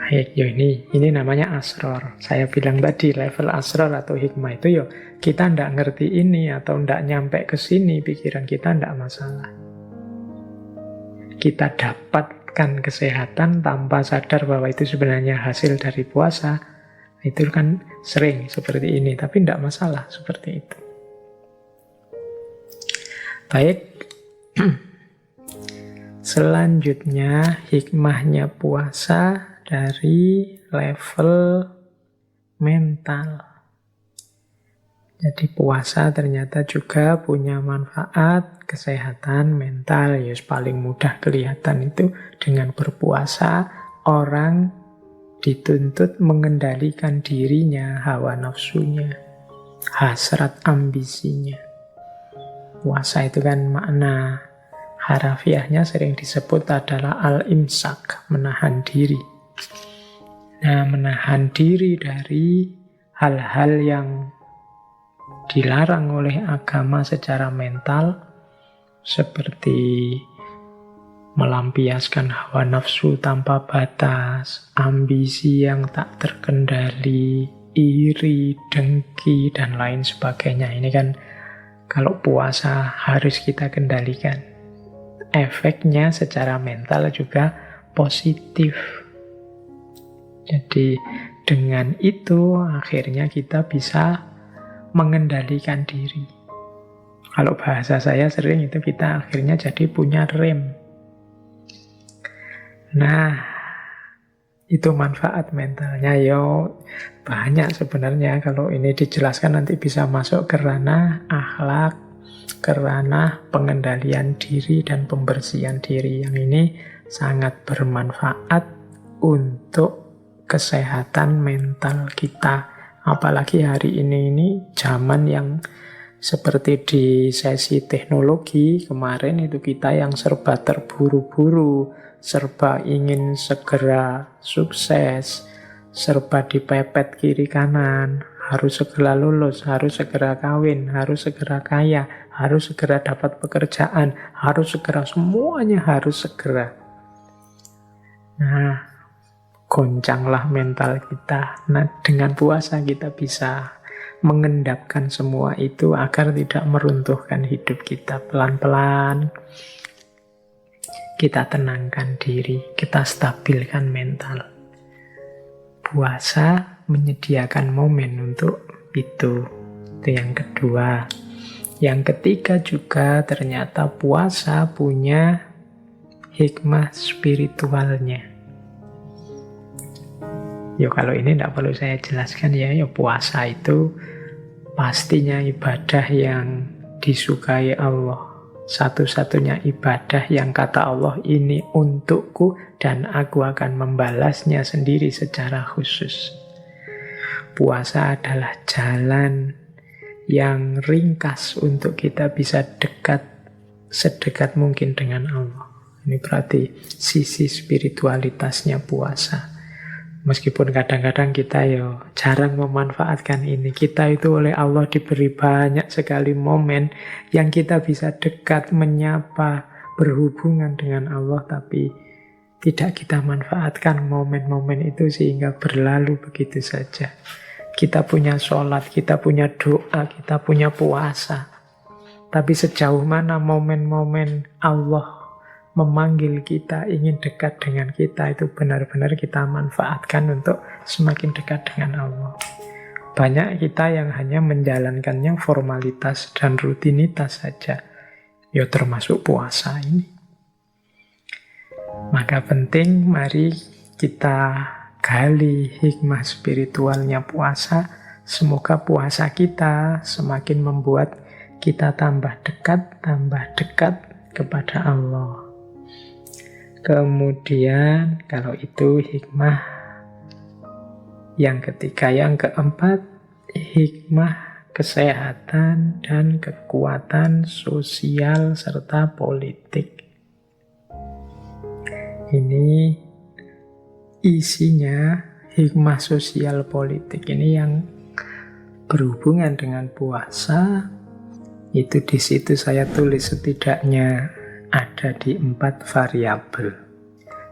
Baik, ya ini namanya asror. Saya bilang tadi level asror atau hikmah itu kita tidak ngerti ini atau tidak nyampe ke sini, pikiran kita tidak masalah. Kita dapatkan kesehatan tanpa sadar bahwa itu sebenarnya hasil dari puasa. Itu kan sering seperti ini, tapi tidak masalah seperti itu. Baik, selanjutnya hikmahnya puasa dari level mental. Jadi puasa ternyata juga punya manfaat kesehatan mental. Ya, paling mudah kelihatan itu dengan berpuasa orang dituntut mengendalikan dirinya, hawa nafsunya, hasrat ambisinya. Puasa itu kan makna harafiahnya sering disebut adalah al-imsak, menahan diri. Nah, menahan diri dari hal-hal yang dilarang oleh agama secara mental, seperti melampiaskan hawa nafsu tanpa batas, ambisi yang tak terkendali, iri, dengki, dan lain sebagainya. Ini kan kalau puasa harus kita kendalikan. Efeknya secara mental juga positif. Jadi dengan itu akhirnya kita bisa mengendalikan diri. Kalau bahasa saya sering itu kita akhirnya jadi punya rem. Nah, itu manfaat mentalnya. Yo, banyak sebenarnya. Kalau ini dijelaskan nanti bisa masuk ke ranah akhlak, ke ranah pengendalian diri dan pembersihan diri. Yang ini sangat bermanfaat untuk kesehatan mental kita. Apalagi hari ini zaman yang seperti di sesi teknologi kemarin itu kita yang serba terburu-buru, serba ingin segera sukses, serba dipepet kiri kanan, harus segera lulus, harus segera kawin, harus segera kaya, harus segera dapat pekerjaan, harus segera, semuanya harus segera. Nah, goncanglah mental kita. Nah, dengan puasa kita bisa mengendapkan semua itu agar tidak meruntuhkan hidup kita. Pelan-pelan kita tenangkan diri, kita stabilkan mental. Puasa menyediakan momen untuk itu. Itu yang kedua. Yang ketiga juga ternyata puasa punya hikmah spiritualnya. Kalau ini tidak perlu saya jelaskan ya. Puasa itu pastinya ibadah yang disukai Allah. Satu-satunya ibadah yang kata Allah ini untukku dan aku akan membalasnya sendiri secara khusus. Puasa adalah jalan yang ringkas untuk kita bisa dekat, sedekat mungkin dengan Allah. Ini berarti sisi spiritualitasnya puasa. Meskipun kadang-kadang kita jarang memanfaatkan ini. Kita itu oleh Allah diberi banyak sekali momen yang kita bisa dekat, menyapa, berhubungan dengan Allah. Tapi tidak kita manfaatkan momen-momen itu sehingga berlalu begitu saja. Kita punya sholat, kita punya doa, kita punya puasa. Tapi sejauh mana momen-momen Allah memanggil kita, ingin dekat dengan kita, itu benar-benar kita manfaatkan untuk semakin dekat dengan Allah. Banyak kita yang hanya menjalankannya formalitas dan rutinitas saja. Termasuk puasa ini. Maka penting, mari kita gali hikmah spiritualnya puasa. Semoga puasa kita semakin membuat kita tambah dekat kepada Allah. Kemudian kalau itu hikmah yang ketiga. Yang keempat, hikmah kesehatan dan kekuatan sosial serta politik. Ini isinya hikmah sosial politik. Ini yang berhubungan dengan puasa. Itu di situ saya tulis setidaknya ada di 4 variabel.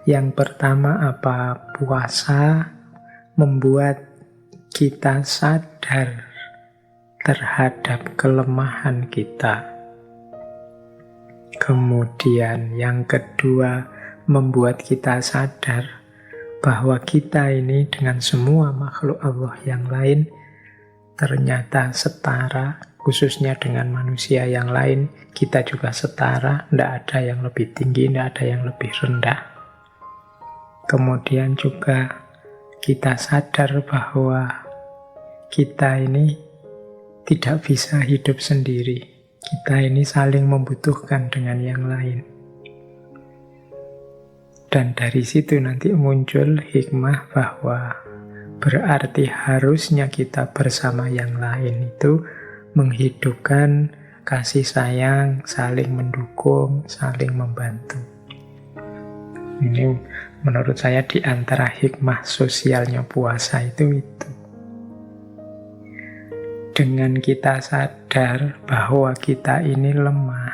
Yang pertama apa? Puasa membuat kita sadar terhadap kelemahan kita. Kemudian yang kedua, membuat kita sadar bahwa kita ini dengan semua makhluk Allah yang lain ternyata setara, khususnya dengan manusia yang lain, kita juga setara, tidak ada yang lebih tinggi, tidak ada yang lebih rendah. Kemudian juga kita sadar bahwa kita ini tidak bisa hidup sendiri. Kita ini saling membutuhkan dengan yang lain. Dan dari situ nanti muncul hikmah bahwa berarti harusnya kita bersama yang lain itu menghidupkan kasih sayang, saling mendukung, saling membantu. Ini menurut saya di antara hikmah sosialnya puasa itu. Dengan kita sadar bahwa kita ini lemah,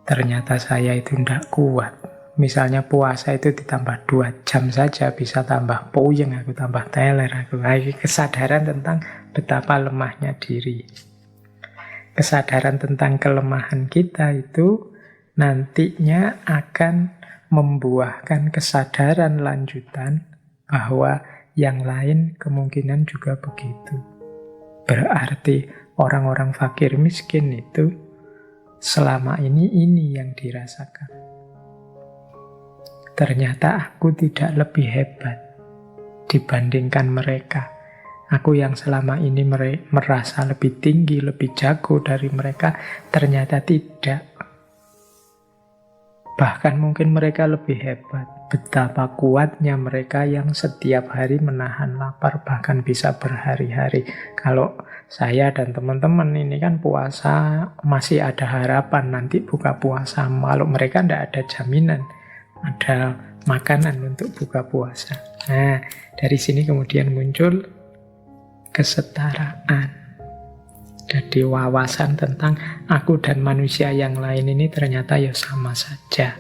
ternyata saya itu tidak kuat. Misalnya puasa itu ditambah 2 jam saja bisa tambah puyeng aku, tambah teler aku. Kesadaran tentang betapa lemahnya diri. Kesadaran tentang kelemahan kita itu nantinya akan membuahkan kesadaran lanjutan bahwa yang lain kemungkinan juga begitu. Berarti orang-orang fakir miskin itu selama ini yang dirasakan. Ternyata aku tidak lebih hebat dibandingkan mereka. Aku yang selama ini merasa lebih tinggi, lebih jago dari mereka, ternyata tidak. Bahkan mungkin mereka lebih hebat. Betapa kuatnya mereka yang setiap hari menahan lapar, bahkan bisa berhari-hari. Kalau saya dan teman-teman ini kan puasa, masih ada harapan nanti buka puasa. Kalau mereka tidak ada jaminan, ada makanan untuk buka puasa. Nah, dari sini kemudian muncul kesetaraan. Jadi wawasan tentang aku dan manusia yang lain ini ternyata ya sama saja.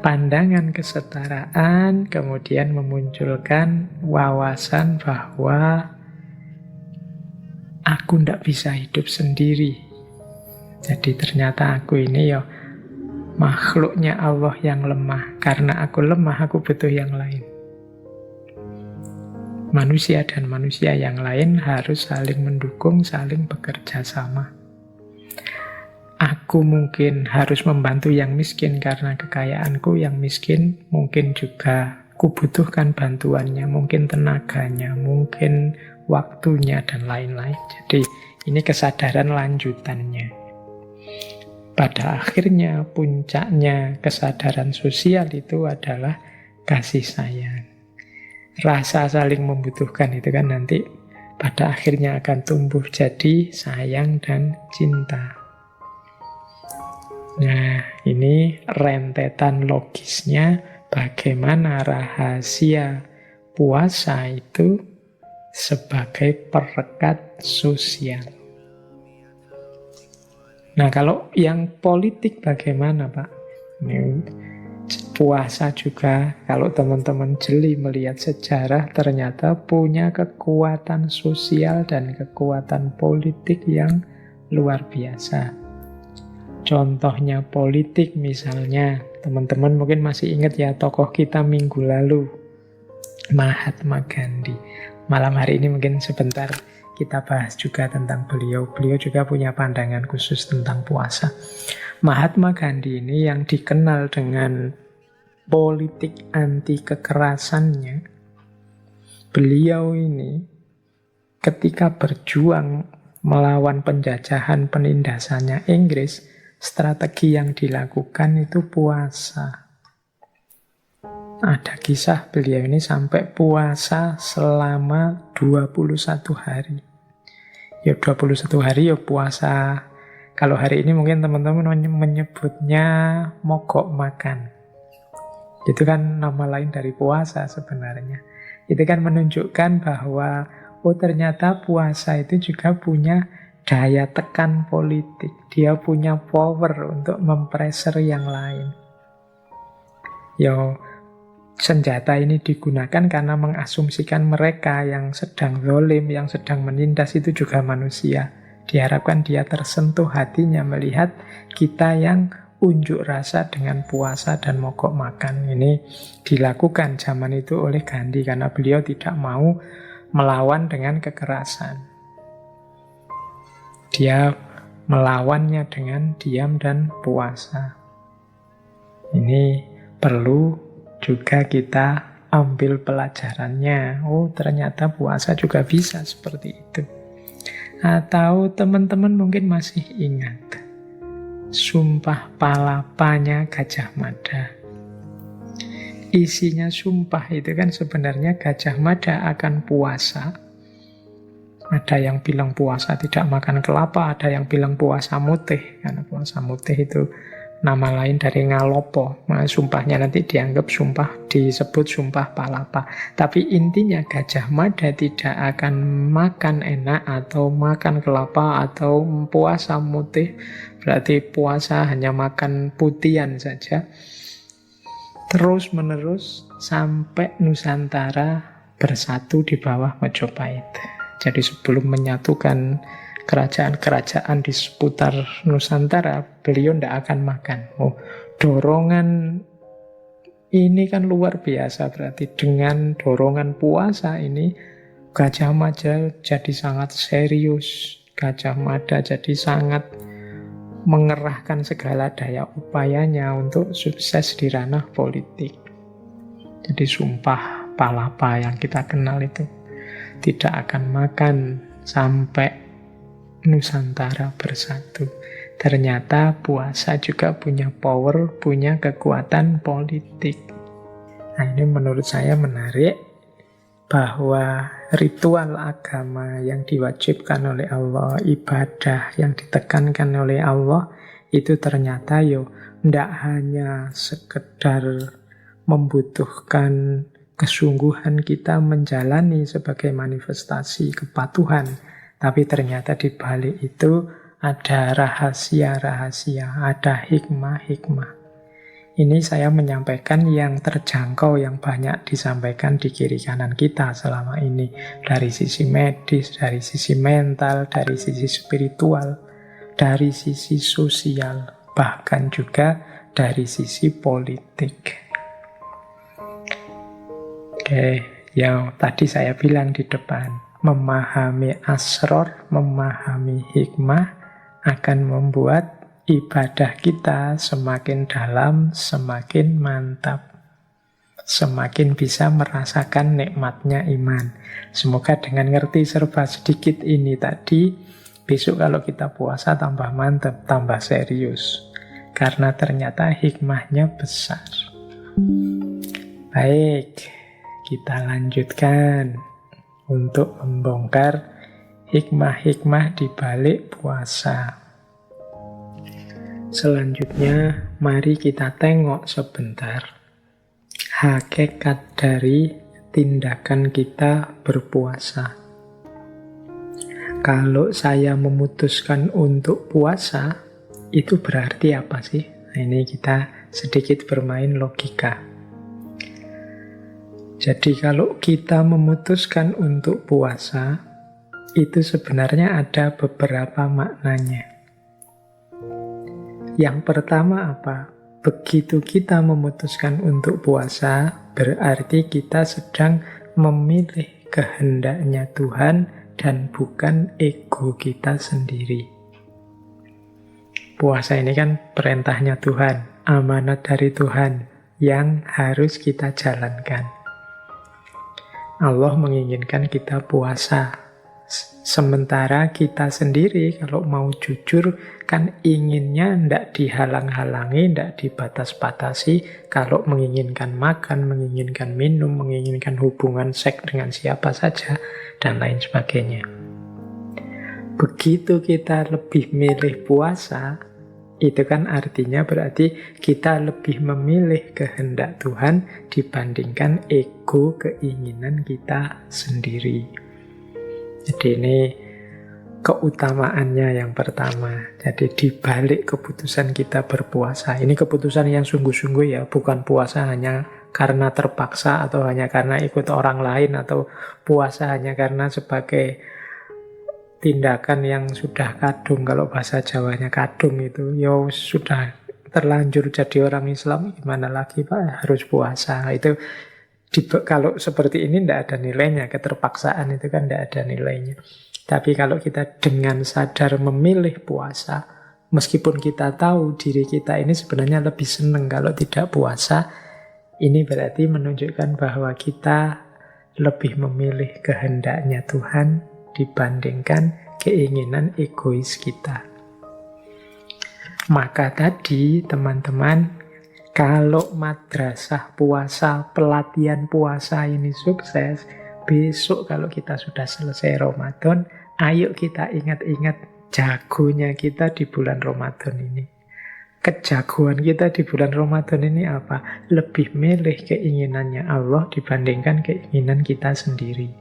Pandangan kesetaraan kemudian memunculkan wawasan bahwa aku tidak bisa hidup sendiri. Jadi ternyata aku ini ya makhluknya Allah yang lemah. Karena aku lemah, aku butuh yang lain. Manusia dan manusia yang lain harus saling mendukung, saling bekerja sama. Aku mungkin harus membantu yang miskin karena kekayaanku yang miskin. Mungkin juga kubutuhkan bantuannya, mungkin tenaganya, mungkin waktunya, dan lain-lain. Jadi ini kesadaran lanjutannya. Pada akhirnya, puncaknya kesadaran sosial itu adalah kasih sayang. Rasa saling membutuhkan itu kan nanti pada akhirnya akan tumbuh jadi sayang dan cinta. Nah, ini rentetan logisnya bagaimana rahasia puasa itu sebagai perekat sosial. Nah, kalau yang politik bagaimana, Pak? Ini puasa juga, kalau teman-teman jeli melihat sejarah, ternyata punya kekuatan sosial dan kekuatan politik yang luar biasa. Contohnya politik misalnya, teman-teman mungkin masih ingat ya tokoh kita minggu lalu, Mahatma Gandhi. Malam hari ini mungkin sebentar kita bahas juga tentang beliau. Beliau juga punya pandangan khusus tentang puasa. Mahatma Gandhi ini yang dikenal dengan politik anti kekerasannya, beliau ini ketika berjuang melawan penjajahan penindasannya Inggris, strategi yang dilakukan itu puasa. Ada kisah beliau ini sampai puasa selama 21 hari. Ya 21 hari ya puasa. Kalau hari ini mungkin teman-teman menyebutnya mogok makan. Itu kan nama lain dari puasa sebenarnya. Itu kan menunjukkan bahwa ternyata puasa itu juga punya daya tekan politik. Dia punya power untuk mempressure yang lain. Senjata ini digunakan karena mengasumsikan mereka yang sedang zalim, yang sedang menindas itu juga manusia. Diharapkan dia tersentuh hatinya melihat kita yang unjuk rasa dengan puasa dan mogok makan. Ini dilakukan zaman itu oleh Gandhi karena beliau tidak mau melawan dengan kekerasan. Dia melawannya dengan diam dan puasa. Ini perlu juga kita ambil pelajarannya. Oh, ternyata puasa juga bisa seperti itu. Atau teman-teman mungkin masih ingat Sumpah Palapanya Gajah Mada. Isinya sumpah itu kan sebenarnya Gajah Mada akan puasa. Ada yang bilang puasa tidak makan kelapa, ada yang bilang puasa mutih. Karena puasa mutih itu nama lain dari ngalopo. Nah, sumpahnya nanti dianggap sumpah, disebut sumpah palapa. Tapi intinya Gajah Mada tidak akan makan enak atau makan kelapa atau puasa mutih. Berarti puasa hanya makan putihan saja. Terus menerus sampai Nusantara bersatu di bawah Majapahit. Jadi sebelum menyatukan kerajaan-kerajaan di seputar Nusantara, beliau tidak akan makan. Oh, dorongan ini kan luar biasa. Berarti dengan dorongan puasa ini, Gajah Mada jadi sangat serius. Gajah Mada jadi sangat mengerahkan segala daya upayanya untuk sukses di ranah politik. Jadi sumpah palapa yang kita kenal itu tidak akan makan sampai Nusantara bersatu. Ternyata puasa juga punya power, punya kekuatan politik. Nah, ini menurut saya menarik bahwa ritual agama yang diwajibkan oleh Allah, ibadah yang ditekankan oleh Allah, itu ternyata tidak hanya sekedar membutuhkan kesungguhan kita menjalani sebagai manifestasi kepatuhan, tapi ternyata di balik itu ada rahasia-rahasia, ada hikmah-hikmah. Ini saya menyampaikan yang terjangkau, yang banyak disampaikan di kiri kanan kita selama ini. Dari sisi medis, dari sisi mental, dari sisi spiritual, dari sisi sosial, bahkan juga dari sisi politik. Oke, yang tadi saya bilang di depan, memahami asror, memahami hikmah akan membuat ibadah kita semakin dalam, semakin mantap, semakin bisa merasakan nikmatnya iman. Semoga dengan ngerti serba sedikit ini tadi, besok kalau kita puasa tambah mantap, tambah serius. Karena ternyata hikmahnya besar. Baik, kita lanjutkan untuk membongkar hikmah-hikmah di balik puasa. Selanjutnya, mari kita tengok sebentar hakikat dari tindakan kita berpuasa. Kalau saya memutuskan untuk puasa, itu berarti apa sih? Nah, ini kita sedikit bermain logika. Jadi kalau kita memutuskan untuk puasa, itu sebenarnya ada beberapa maknanya. Yang pertama apa? Begitu kita memutuskan untuk puasa, berarti kita sedang memilih kehendaknya Tuhan dan bukan ego kita sendiri. Puasa ini kan perintahnya Tuhan, amanat dari Tuhan yang harus kita jalankan. Allah menginginkan kita puasa. Sementara kita sendiri kalau mau jujur kan inginnya tidak dihalang-halangi, tidak dibatas-batasi. Kalau menginginkan makan, menginginkan minum, menginginkan hubungan seks dengan siapa saja, dan lain sebagainya. Begitu kita lebih milih puasa, itu kan artinya berarti kita lebih memilih kehendak Tuhan dibandingkan ego keinginan kita sendiri. Jadi ini keutamaannya yang pertama. Jadi dibalik keputusan kita berpuasa, ini keputusan yang sungguh-sungguh ya, bukan puasa hanya karena terpaksa atau hanya karena ikut orang lain, atau puasa hanya karena sebagai tindakan yang sudah kadung. Kalau bahasa Jawanya kadung itu, ya sudah terlanjur jadi orang Islam, gimana lagi Pak, harus puasa. Itu kalau seperti ini tidak ada nilainya, keterpaksaan itu kan tidak ada nilainya. Tapi kalau kita dengan sadar memilih puasa, meskipun kita tahu diri kita ini sebenarnya lebih senang kalau tidak puasa, ini berarti menunjukkan bahwa kita lebih memilih kehendaknya Tuhan dibandingkan keinginan egois kita. Maka tadi teman-teman, kalau madrasah puasa, pelatihan puasa ini sukses, besok kalau kita sudah selesai Ramadan, ayo kita ingat-ingat jagonya kita di bulan Ramadan ini. Kejagoan kita di bulan Ramadan ini apa? Lebih milih keinginannya Allah dibandingkan keinginan kita sendiri.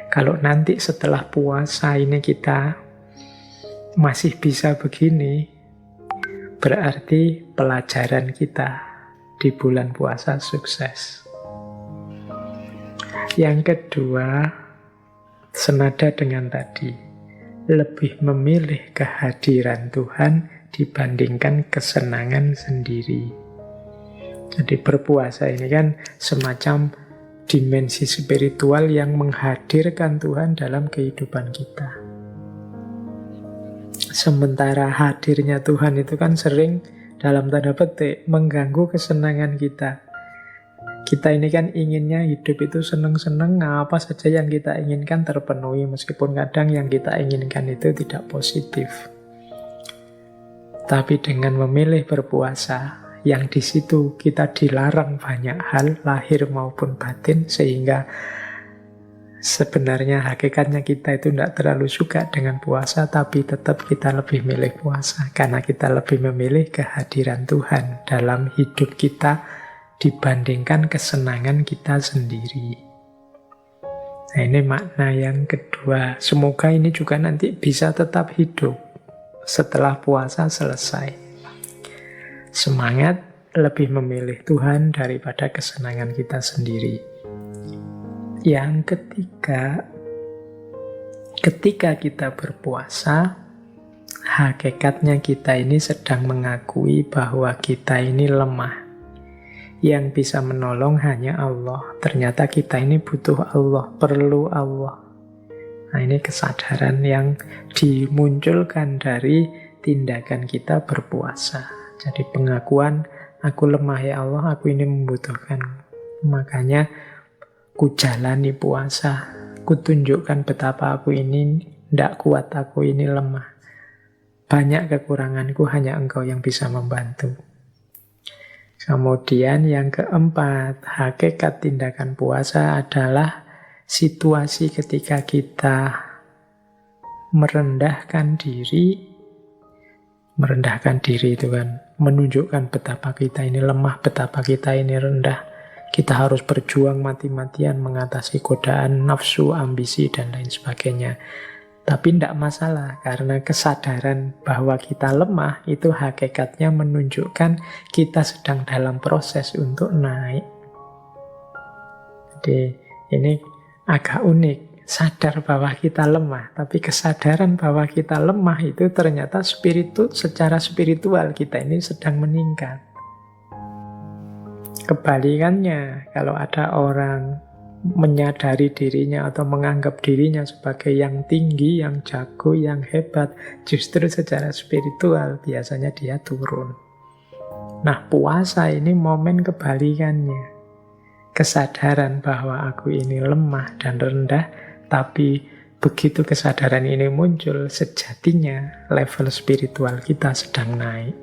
Kalau nanti setelah puasa ini kita masih bisa begini, berarti pelajaran kita di bulan puasa sukses. Yang kedua, senada dengan tadi, lebih memilih kehadiran Tuhan dibandingkan kesenangan sendiri. Jadi berpuasa ini kan semacam dimensi spiritual yang menghadirkan Tuhan dalam kehidupan kita. Sementara hadirnya Tuhan itu kan sering dalam tanda petik mengganggu kesenangan kita. Kita ini kan inginnya hidup itu seneng-seneng, apa saja yang kita inginkan terpenuhi, meskipun kadang yang kita inginkan itu tidak positif. Tapi dengan memilih berpuasa, yang di situ kita dilarang banyak hal, lahir maupun batin, sehingga sebenarnya hakikatnya kita itu tidak terlalu suka dengan puasa, tapi tetap kita lebih milih puasa karena kita lebih memilih kehadiran Tuhan dalam hidup kita dibandingkan kesenangan kita sendiri. Nah, ini makna yang kedua. Semoga ini juga nanti bisa tetap hidup setelah puasa selesai. Semangat lebih memilih Tuhan daripada kesenangan kita sendiri. Yang ketiga, ketika kita berpuasa, hakikatnya kita ini sedang mengakui bahwa kita ini lemah. Yang bisa menolong hanya Allah. Ternyata kita ini butuh Allah, perlu Allah. Nah, ini kesadaran yang dimunculkan dari tindakan kita berpuasa. Jadi pengakuan, aku lemah ya Allah, aku ini membutuhkan. Makanya ku jalani puasa, ku tunjukkan betapa aku ini tidak kuat, aku ini lemah. Banyak kekuranganku, hanya Engkau yang bisa membantu. Kemudian yang keempat, hakikat tindakan puasa adalah situasi ketika kita merendahkan diri itu kan, menunjukkan betapa kita ini lemah, betapa kita ini rendah. Kita harus berjuang mati-matian mengatasi godaan nafsu, ambisi, dan lain sebagainya. Tapi tidak masalah, karena kesadaran bahwa kita lemah itu hakikatnya menunjukkan kita sedang dalam proses untuk naik. Jadi ini agak unik, sadar bahwa kita lemah, tapi kesadaran bahwa kita lemah itu ternyata secara spiritual kita ini sedang meningkat. Kebalikannya, kalau ada orang menyadari dirinya atau menganggap dirinya sebagai yang tinggi, yang jago, yang hebat, justru secara spiritual biasanya dia turun. Nah, puasa ini momen kebalikannya. Kesadaran bahwa aku ini lemah dan rendah, tapi begitu kesadaran ini muncul, sejatinya level spiritual kita sedang naik.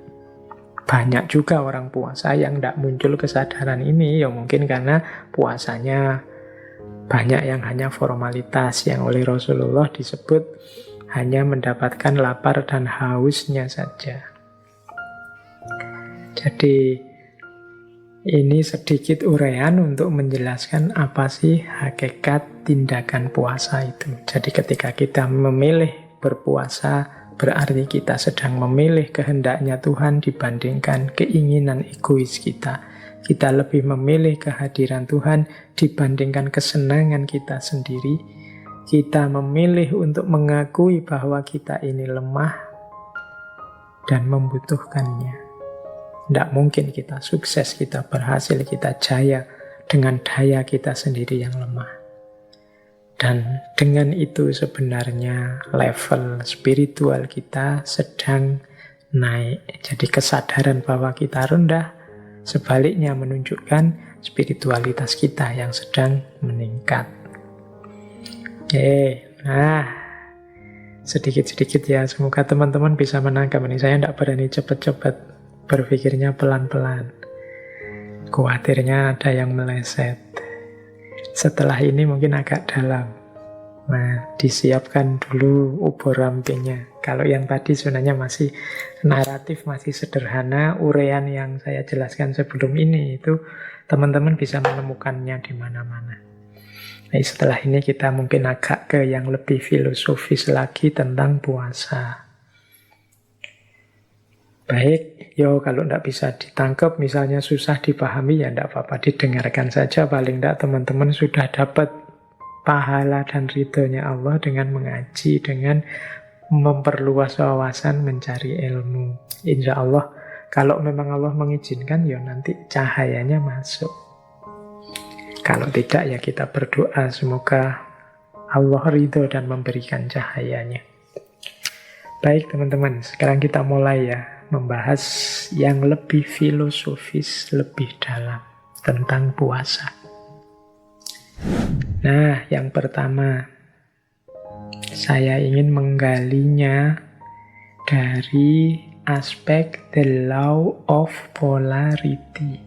Banyak juga orang puasa yang tidak muncul kesadaran ini, ya mungkin karena puasanya banyak yang hanya formalitas, yang oleh Rasulullah disebut hanya mendapatkan lapar dan hausnya saja. Jadi ini sedikit uraian untuk menjelaskan apa sih hakikat tindakan puasa itu. Jadi ketika kita memilih berpuasa, berarti kita sedang memilih kehendaknya Tuhan dibandingkan keinginan egois kita. Kita lebih memilih kehadiran Tuhan dibandingkan kesenangan kita sendiri. Kita memilih untuk mengakui bahwa kita ini lemah dan membutuhkannya. Tidak mungkin kita sukses, kita berhasil, kita jaya dengan daya kita sendiri yang lemah. Dan dengan itu sebenarnya level spiritual kita sedang naik. Jadi kesadaran bahwa kita rendah sebaliknya menunjukkan spiritualitas kita yang sedang meningkat. Oke, nah sedikit-sedikit ya, semoga teman-teman bisa menangkap ini. Saya tidak berani cepat-cepat, berpikirnya pelan-pelan. Khawatirnya ada yang meleset. Setelah ini mungkin agak dalam. Nah, disiapkan dulu ubur rampingnya. Kalau yang tadi sebenarnya masih naratif, masih sederhana, uraian yang saya jelaskan sebelum ini itu teman-teman bisa menemukannya di mana-mana. Nah, setelah ini kita mungkin agak ke yang lebih filosofis lagi tentang puasa. Baik, kalau tidak bisa ditangkap, misalnya susah dipahami, ya tidak apa-apa, didengarkan saja. Paling tidak teman-teman sudah dapat pahala dan ridhonya Allah dengan mengaji, dengan memperluas wawasan, mencari ilmu. Insya Allah, kalau memang Allah mengizinkan, ya nanti cahayanya masuk. Kalau tidak, ya kita berdoa semoga Allah ridho dan memberikan cahayanya. Baik teman-teman, sekarang kita mulai ya, membahas yang lebih filosofis, lebih dalam tentang puasa. Nah, yang pertama, saya ingin menggalinya dari aspek the law of polarity.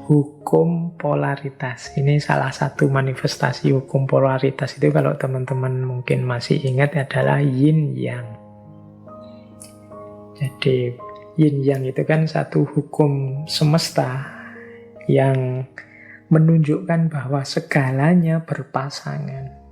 Hukum polaritas. Ini salah satu manifestasi hukum polaritas itu, kalau teman-teman mungkin masih ingat, adalah yin yang. Jadi yin yang itu kan satu hukum semesta yang menunjukkan bahwa segalanya berpasangan.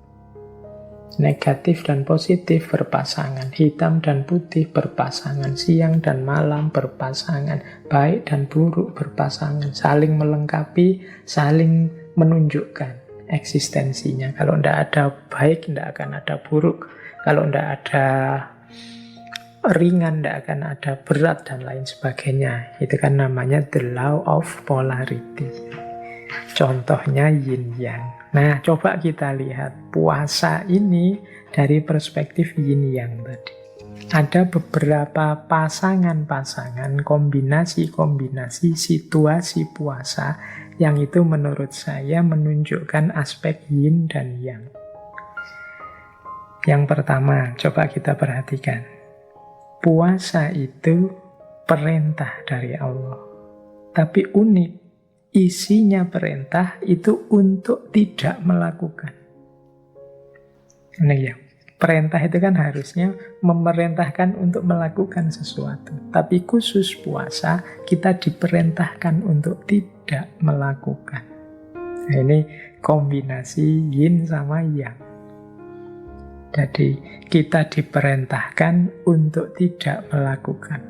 Negatif dan positif berpasangan, hitam dan putih berpasangan, siang dan malam berpasangan, baik dan buruk berpasangan, saling melengkapi, saling menunjukkan eksistensinya. Kalau tidak ada baik, tidak akan ada buruk. Kalau tidak ada ringan, tidak akan ada berat, dan lain sebagainya. Itu kan namanya the law of polarity. Contohnya yin yang. Nah, coba kita lihat puasa ini dari perspektif yin yang tadi. Ada beberapa pasangan-pasangan, kombinasi-kombinasi situasi puasa yang itu menurut saya menunjukkan aspek yin dan yang. Yang pertama, coba kita perhatikan. Puasa itu perintah dari Allah. Tapi unik, isinya perintah itu untuk tidak melakukan. Nah ya, perintah itu kan harusnya memerintahkan untuk melakukan sesuatu. Tapi khusus puasa, kita diperintahkan untuk tidak melakukan. Nah, ini kombinasi yin sama yang. Jadi kita diperintahkan untuk tidak melakukan.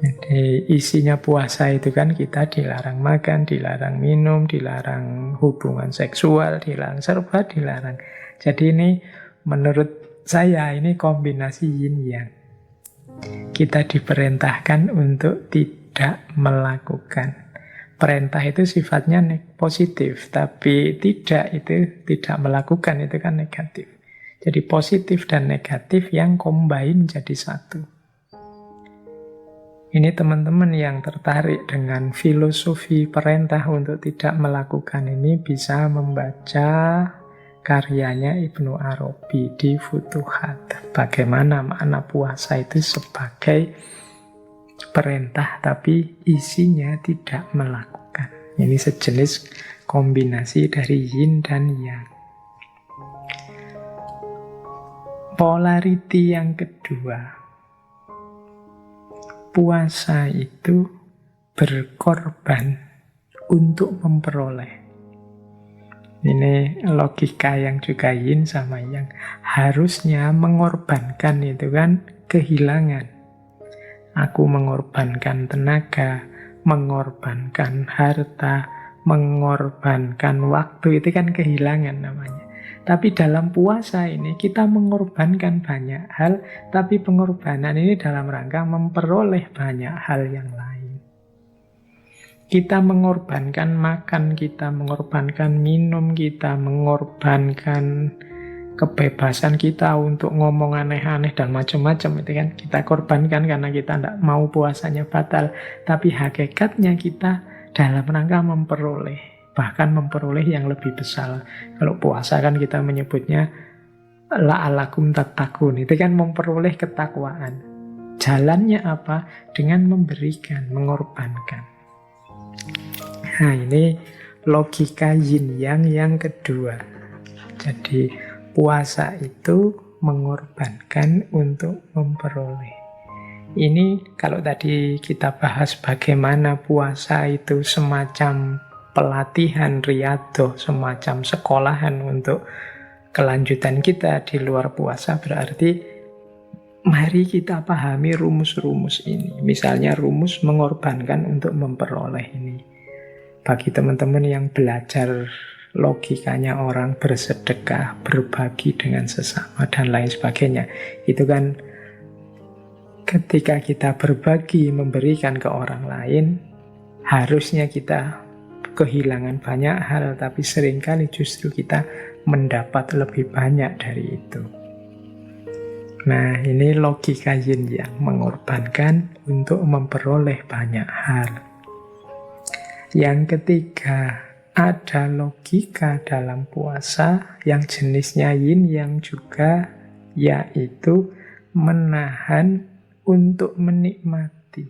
Jadi isinya puasa itu kan kita dilarang makan, dilarang minum, dilarang hubungan seksual, dilarang serba dilarang. Jadi ini menurut saya ini kombinasi yin yang. Kita diperintahkan untuk tidak melakukan. Perintah itu sifatnya positif, tapi tidak itu tidak melakukan, itu kan negatif. Jadi positif dan negatif yang combine jadi satu. Ini teman-teman yang tertarik dengan filosofi perintah untuk tidak melakukan ini bisa membaca karyanya Ibnu Arabi di Futuhat. Bagaimana makna puasa itu sebagai perintah tapi isinya tidak melakukan. Ini sejenis kombinasi dari yin dan yang. Polarity yang kedua. Puasa itu berkorban untuk memperoleh. Ini logika yang juga yin sama yang. Harusnya mengorbankan itu kan kehilangan. Aku mengorbankan tenaga, mengorbankan harta, mengorbankan waktu, itu kan kehilangan namanya. Tapi dalam puasa ini kita mengorbankan banyak hal, tapi pengorbanan ini dalam rangka memperoleh banyak hal yang lain. Kita mengorbankan makan, kita mengorbankan minum, kita mengorbankan kebebasan kita untuk ngomong aneh-aneh dan macam-macam, itu kan kita korbankan karena kita tidak mau puasanya batal. Tapi hakikatnya kita dalam rangka memperoleh, bahkan memperoleh yang lebih besar. Kalau puasa kan kita menyebutnya la'alakum tattaqun, itu kan memperoleh ketakwaan. Jalannya apa? Dengan memberikan, mengorbankan. Nah, ini logika yin yang kedua. Jadi puasa itu mengorbankan untuk memperoleh. Ini kalau tadi kita bahas bagaimana puasa itu semacam pelatihan riyadhah, semacam sekolahan untuk kelanjutan kita di luar puasa, berarti mari kita pahami rumus-rumus ini. Misalnya rumus mengorbankan untuk memperoleh ini. Bagi teman-teman yang belajar logikanya orang bersedekah, berbagi dengan sesama, dan lain sebagainya, itu kan ketika kita berbagi, memberikan ke orang lain, harusnya kita kehilangan banyak hal, tapi seringkali justru kita mendapat lebih banyak dari itu. Nah, ini logika yin yang mengorbankan untuk memperoleh banyak hal. Yang ketiga, ada logika dalam puasa yang jenisnya yin yang juga, yaitu menahan untuk menikmati.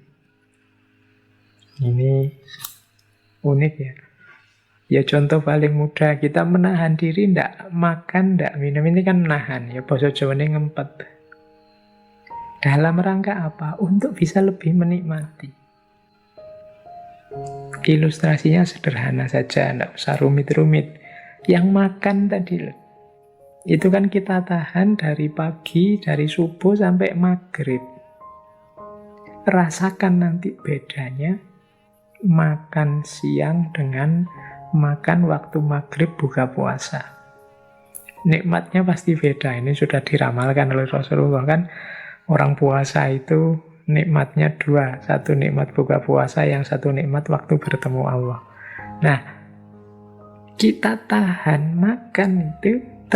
Ini unik ya. Ya contoh paling mudah, kita menahan diri ndak makan, ndak minum, ini kan menahan. Ya basa Jawane ngempet. Dalam rangka apa? Untuk bisa lebih menikmati. Ilustrasinya sederhana saja, ndak usah rumit-rumit. Yang makan tadi loh, itu kan kita tahan dari pagi, dari subuh sampai maghrib. Rasakan nanti bedanya makan siang dengan makan waktu maghrib buka puasa. Nikmatnya pasti beda. Ini sudah diramalkan oleh Rasulullah kan. Orang puasa itu nikmatnya dua. Satu nikmat buka puasa, yang satu nikmat waktu bertemu Allah. Nah, kita tahan makan itu